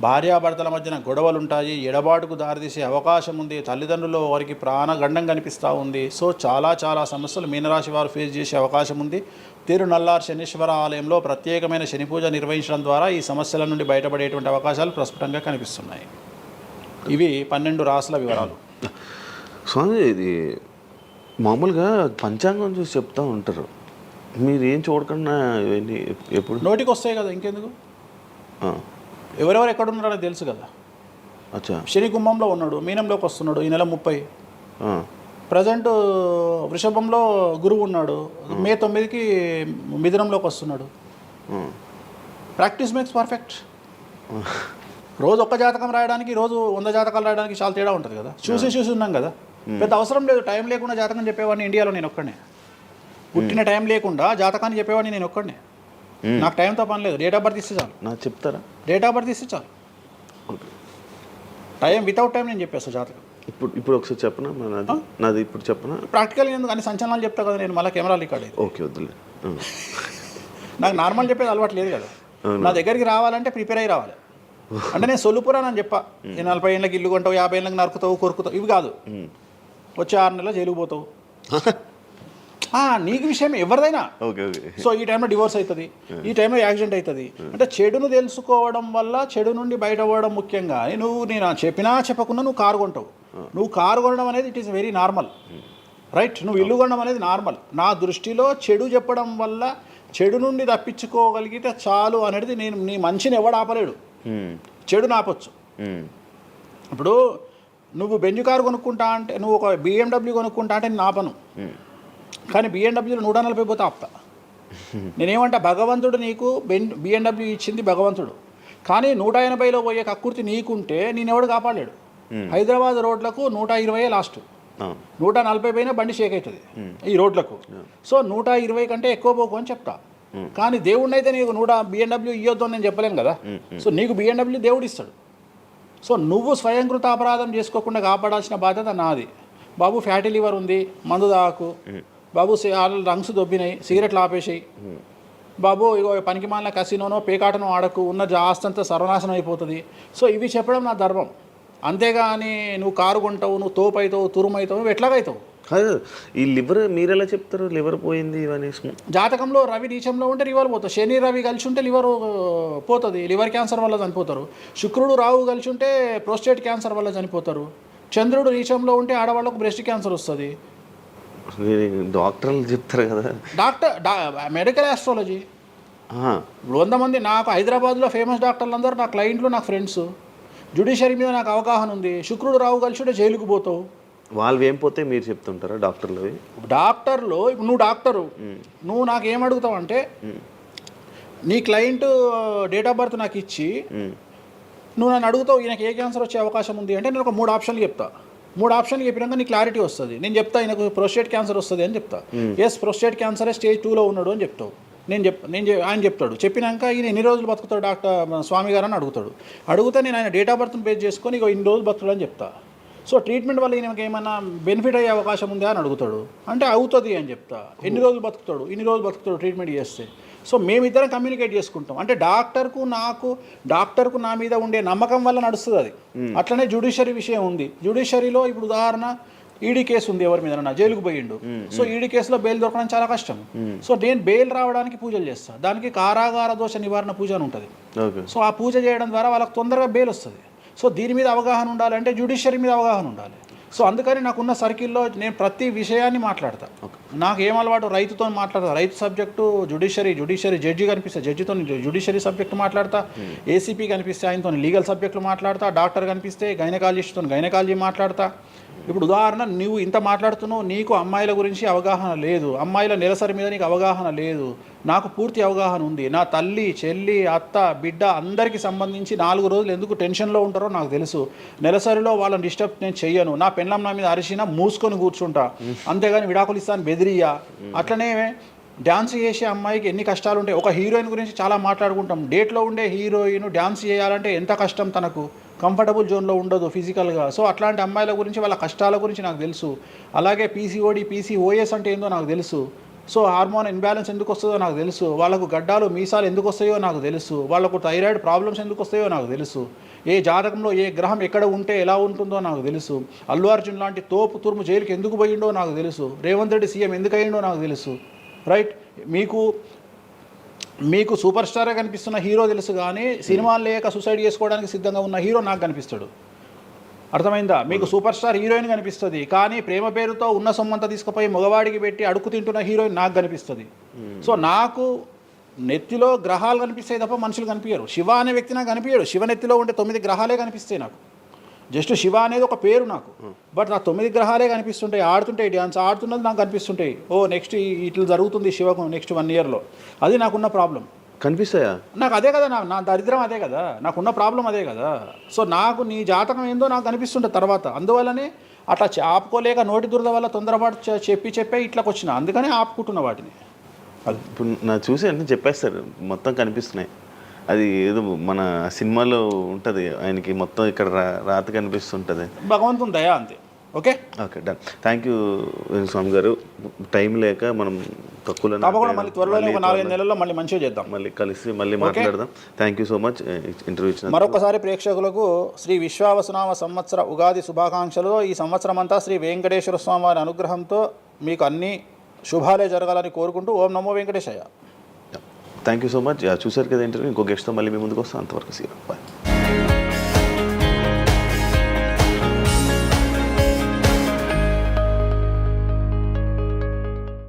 భార్యాభర్తల మధ్యన గొడవలు ఉంటాయి, ఎడబాటుకు దారితీసే అవకాశం ఉంది. తల్లిదండ్రుల్లో వారికి ప్రాణగండం కనిపిస్తూ ఉంది. సో చాలా సమస్యలు మీనరాశి వారు ఫేస్ చేసే అవకాశం ఉంది. తిరునల్లార్ శనీశ్వర ఆలయంలో ప్రత్యేకమైన శని పూజ నిర్వహించడం ద్వారా ఈ సమస్యల నుండి బయటపడేటువంటి అవకాశాలు ప్రస్ఫుటంగా కనిపిస్తున్నాయి. ఇవి 12 రాశుల వివరాలు. స్వామి, ఇది మామూలుగా పంచాంగం చూసి చెప్తూ ఉంటారు, మీరు ఏం చూడకుండా ఇవన్నీ ఎప్పుడు నోటికి వస్తాయి కదా, ఇంకెందుకు? ఎవరెవరు ఎక్కడున్నారో తెలుసు కదా. అచ్చా. శని కుంభంలో ఉన్నాడు, మీనంలోకి వస్తున్నాడు ఈ నెల 30. ప్రజెంట్ వృషభంలో గురువు ఉన్నాడు, మే 9కి మిథునంలోకి వస్తున్నాడు. Practice makes perfect. రోజు ఒక్క జాతకం రాయడానికి, రోజు 100 జాతకాలు రాయడానికి చాలా తేడా ఉంటుంది కదా. చూసి ఉన్నాం కదా, పెద్ద అవసరం లేదు. టైం లేకుండా జాతకం చెప్పేవాడిని ఇండియాలో నేను ఒక్కడే. పుట్టిన టైం లేకుండా జాతకాన్ని చెప్పేవాడిని నేను ఒక్కడే. నాకు టైంతో పని లేదు. డేట్ ఆఫ్ బర్త్ ఇస్తే చాలు. నాకు చెప్తారా? డేట్ ఆఫ్ బర్త్ ఇస్తే చాలు. టైం వితౌట్ టైం నేను చెప్పేస్తాను జాతకం. ఇప్పుడు ఒకసారి చెప్పనా? నాది ఇప్పుడు చెప్పనా? ప్రాక్టికల్ ఎందుకు అన్ని సంచలనాలు చెప్తా కదా నేను, మళ్ళీ కెమెరా రికార్డ్ అయితే. ఓకే, వద్దులే. నాకు నార్మల్ చెప్పేది అలవాటు లేదు కదా. నా దగ్గరికి రావాలంటే ప్రిపేర్ అయ్యి రావాలి. అంటే నేను సొల్లుపురానని చెప్పా, 40 ఏళ్ళకి ఇల్లు కొంటావు, 50 ఏళ్ళకి నరుకుతావు, కొరుకుతావు, ఇవి కాదు. వచ్చే 6 నెలలు జైలుకు పోతావు. నీకు విషయం ఎవరిదైనా. సో ఈ టైంలో డివోర్స్ అవుతుంది, ఈ టైంలో యాక్సిడెంట్ అవుతుంది. అంటే చెడును తెలుసుకోవడం వల్ల చెడు నుండి బయటపడడం ముఖ్యంగా. నేను చెప్పినా చెప్పకుండా నువ్వు కారు కొంటావు. నువ్వు కారు కొనడం అనేది it is very normal, right? నువ్వు ఇల్లు కొనడం అనేది నార్మల్. నా దృష్టిలో చెడు చెప్పడం వల్ల చెడు నుండి తప్పించుకోగలిగితే చాలు అనేది. నేను నీ మంచిని ఎవడు ఆపలేడు, చెడు ఆపొచ్చు. ఇప్పుడు నువ్వు బెంజ్ కారు కొనుక్కుంటా అంటే, నువ్వు ఒక BMW కొనుక్కుంటా అంటే నేను ఆపను. కానీ BMW 140 పోతే ఆపుతా. నేనేమంటా, భగవంతుడు నీకు BMW ఇచ్చింది భగవంతుడు, కానీ 180లో పోయే కక్కుర్తి నీకుంటే నేనెవడు కాపాడలేడు. హైదరాబాద్ రోడ్లకు 120 లాస్ట్, 140 పైన బండి షేక్ అవుతుంది ఈ రోడ్లకు. సో 120 కంటే ఎక్కువ పోకు అని చెప్తా. కానీ దేవుడిని అయితే నీకు BMW ఇవ్వద్దు అని నేను చెప్పలేను కదా. సో నీకు BMW దేవుడు ఇస్తాడు. సో నువ్వు స్వయంకృత అపరాధం చేసుకోకుండా కాపాడాల్సిన బాధ్యత నాది. బాబు ఫ్యాటీ లివర్ ఉంది, మందు తాకు. బాబు రంగ్స్ దొబ్బినాయి, సిగరెట్లు ఆపేసాయి. బాబు ఇగో పనికి మాలిన కసినోనో పేకాటనో ఆడకు, ఉన్న ఆస్తంతా సర్వనాశనం అయిపోతుంది. సో ఇవి చెప్పడం నా ధర్మం. అంతేగాని నువ్వు కారు కొంటావు, నువ్వు తోపైతావు, తురుమైతావు, నువ్వు ఎట్లాగైతావు. ఈ లివర్ మీరు ఎలా చెప్తారు? లివర్ పోయింది ఇవన్నీ జాతకంలో రవి నీచంలో ఉంటే లివర్ పోతుంది. శని రవి కలిసి ఉంటే లివర్ పోతుంది, లివర్ క్యాన్సర్ వల్ల చనిపోతారు. శుక్రుడు రావు కలిసి ఉంటే ప్రోస్టేట్ క్యాన్సర్ వల్ల చనిపోతారు. చంద్రుడు నీచంలో ఉంటే ఆడవాళ్ళకు బ్రెస్ట్ క్యాన్సర్ వస్తుంది. డాక్టర్లు చెప్తారు కదా. Medical astrology. ఇప్పుడు 100 మంది నాకు హైదరాబాద్లో ఫేమస్ డాక్టర్లు అందరూ నా క్లయింట్లు, నాకు ఫ్రెండ్స్. జ్యుడిషియరీ మీద నాకు అవగాహన ఉంది. శుక్రుడు రావు కలిసి ఉంటే జైలుకు పోతావు. వాళ్ళు ఏం పోతే మీరు చెప్తుంటారా డాక్టర్లు? డాక్టర్లు ఇప్పుడు నువ్వు డాక్టరు, నువ్వు నాకు ఏం అడుగుతావు అంటే, నీ క్లయింట్ డేట్ ఆఫ్ బర్త్ నాకు ఇచ్చి నువ్వు నన్ను అడుగుతావు ఈయనకి ఏ క్యాన్సర్ వచ్చే అవకాశం ఉంది అంటే నేను ఒక 3 ఆప్షన్లు చెప్తా. 3 ఆప్షన్ చెప్పినాక నీకు క్లారిటీ వస్తుంది. నేను చెప్తా ఆయనకు ప్రోస్టేట్ క్యాన్సర్ వస్తుంది అని చెప్తా. ఎస్ ప్రోస్టేట్ క్యాన్సరే స్టేజ్ 2లో ఉన్నాడు అని చెప్తావు. ఆయన చెప్తాడు. చెప్పినాక ఈయన ఎన్ని రోజులు బతుకుతాడు డాక్టర్ స్వామి గారు అని అడిగితే నేను ఆయన డేట్ ఆఫ్ బర్త్ని బేస్ చేసుకొని ఇక ఇన్ని రోజులు బతుకుతాడు అని చెప్తా. సో ట్రీట్మెంట్ వల్ల ఈయనకి ఏమైనా బెనిఫిట్ అయ్యే అవకాశం ఉందా అని అడుగుతాడు. అంటే అవుతుంది అని చెప్తా. ఎన్ని రోజులు బతుకుతాడు, ఇన్ని రోజులు బతుకుతాడు ట్రీట్మెంట్ చేస్తే. సో మేమిద్దరం కమ్యూనికేట్ చేసుకుంటాం. అంటే డాక్టర్కు నా మీద ఉండే నమ్మకం వల్ల నడుస్తుంది అది. అట్లనే జ్యుడిషియరీ విషయం ఉంది. జ్యుడిషియరీలో ఇప్పుడు ఉదాహరణ ఈడీ కేసు ఉంది, ఎవరి మీద జైలుకు పోయిండు. సో ఈడీ కేసులో బెయిల్ దొరకడం చాలా కష్టం. సో నేను బెయిల్ రావడానికి పూజలు చేస్తాను. దానికి కారాగార దోష నివారణ పూజ అని ఉంటుంది. సో ఆ పూజ చేయడం ద్వారా వాళ్ళకి తొందరగా బెయిల్ వస్తుంది. సో దీని మీద అవగాహన ఉండాలంటే జ్యుడిషియరీ మీద అవగాహన ఉండాలి. సో అందుకని నాకున్న సర్కిల్లో నేను ప్రతి విషయాన్ని మాట్లాడతా. నాకు ఏం అలవాటు, రైతుతో మాట్లాడతా. రైతు సబ్జెక్టు జుడిషియరీ జడ్జి కనిపిస్తే జడ్జితో జుడిషియరీ సబ్జెక్టు మాట్లాడతా. ఏసీపీ కనిపిస్తే ఆయనతో లీగల్ సబ్జెక్టులు మాట్లాడతా. డాక్టర్ కనిపిస్తే గైనకాలజిస్ట్తో గైనకాలజీ మాట్లాడతా. ఇప్పుడు ఉదాహరణ, నువ్వు ఇంత మాట్లాడుతున్నావు, నీకు అమ్మాయిల గురించి అవగాహన లేదు, అమ్మాయిల నెలసరి మీద నీకు అవగాహన లేదు. నాకు పూర్తి అవగాహన ఉంది. నా తల్లి, చెల్లి, అత్త, బిడ్డ అందరికీ సంబంధించి 4 రోజులు ఎందుకు టెన్షన్లో ఉంటారో నాకు తెలుసు. నెలసరిలో వాళ్ళని డిస్టర్బ్ నేను చెయ్యను. నా పెళ్ళం నా మీద అరిచినా మూసుకొని కూర్చుంటా, అంతేగాని విడాకులు ఇస్తాను బెదిరియా. అట్లనే డ్యాన్స్ చేసే అమ్మాయికి ఎన్ని కష్టాలు ఉంటాయి. ఒక హీరోయిన్ గురించి చాలా మాట్లాడుకుంటాం. డేట్లో ఉండే హీరోయిన్ డ్యాన్స్ చేయాలంటే ఎంత కష్టం, తనకు కంఫర్టబుల్ జోన్లో ఉండదు ఫిజికల్గా. సో అట్లాంటి అమ్మాయిల గురించి, వాళ్ళ కష్టాల గురించి నాకు తెలుసు. అలాగే పీసీఓడి, పీసీఓఎస్ అంటే ఏందో నాకు తెలుసు. సో హార్మోన్ ఇన్బ్యాలెన్స్ ఎందుకు వస్తుందో నాకు తెలుసు. వాళ్ళకు గడ్డాలు మీసాలు ఎందుకు వస్తాయో నాకు తెలుసు. వాళ్ళకు థైరాయిడ్ ప్రాబ్లమ్స్ ఎందుకు వస్తాయో నాకు తెలుసు. ఏ జాతకంలో ఏ గ్రహం ఎక్కడ ఉంటే ఎలా ఉంటుందో నాకు తెలుసు. అల్లు అర్జున్ లాంటి తోపు తురుము జైలుకి ఎందుకు పోయిండో నాకు తెలుసు. రేవంత్ రెడ్డి సీఎం ఎందుకు అయ్యిండో నాకు తెలుసు. రైట్, మీకు సూపర్ స్టారే కనిపిస్తున్న హీరో తెలుసు, కానీ సినిమాలు లేక సూసైడ్ చేసుకోవడానికి సిద్ధంగా ఉన్న హీరో నాకు కనిపిస్తాడు. అర్థమైందా? మీకు సూపర్ స్టార్ హీరోయిన్ కనిపిస్తుంది, కానీ ప్రేమ పేరుతో ఉన్న సొమ్మంతా తీసుకుపోయి మగవాడికి పెట్టి అడుగు తింటున్న హీరోయిన్ నాకు కనిపిస్తుంది. సో నాకు నెత్తిలో గ్రహాలు కనిపిస్తాయి తప్ప మనుషులు కనిపించరు. శివ అనే వ్యక్తి నాకు కనిపించడు. శివ నెత్తిలో ఉండే 9 గ్రహాలే కనిపిస్తాయి నాకు. జస్ట్ శివ అనేది ఒక పేరు నాకు, బట్ నా 9 గ్రహాలే కనిపిస్తుంటాయి. ఆడుతుంటాయి, డ్యాన్స్ ఆడుతున్నది నాకు కనిపిస్తుంటాయి. నెక్స్ట్ ఇట్లా జరుగుతుంది శివకు నెక్స్ట్ 1 ఇయర్లో. అది నాకున్న ప్రాబ్లం. కనిపిస్తాయా? నాకు అదే కదా, నా దరిద్రం అదే కదా, నాకున్న ప్రాబ్లం అదే కదా. సో నాకు నీ జాతకం ఏందో నాకు కనిపిస్తుంటుంది తర్వాత. అందువల్లనే అట్లా ఆపుకోలేక నోటి దురద వల్ల తొందరపాటు చెప్పే ఇట్లకి వచ్చిన. అందుకనే ఆపుకుంటున్న వాటిని. అది ఇప్పుడు నా చూసి అంటే చెప్పేస్తారు, మొత్తం కనిపిస్తున్నాయి. అది ఏదో మన సినిమాలో ఉంటుంది, ఆయనకి మొత్తం ఇక్కడ రాత కనిపిస్తుంటుంది. భగవంతుని దయా అంతే. Okay done. థ్యాంక్ యూ స్వామి గారు. టైం లేక మనం తక్కువ తప్పకుండా మళ్ళీ త్వరలో 4-5 నెలల్లో మళ్ళీ మంచిగా చేద్దాం, మళ్ళీ కలిసి మళ్ళీ మాట్లాడదాం. Thank you so much interview ఇచ్చిన. మరొకసారి ప్రేక్షకులకు శ్రీ విశ్వావసునామ సంవత్సర ఉగాది శుభాకాంక్షలు. ఈ సంవత్సరం అంతా శ్రీ వెంకటేశ్వర స్వామి వారి అనుగ్రహంతో మీకు అన్ని శుభాలే జరగాలని కోరుకుంటూ ఓం నమో Venkateshayya. Thank you so much. చూసారు కదా ఇంటర్వ్యూ. ఇంకో గెస్ట్తో మళ్ళీ మీ ముందుకు వస్తాం. అంతవరకు సీ. బాయ్.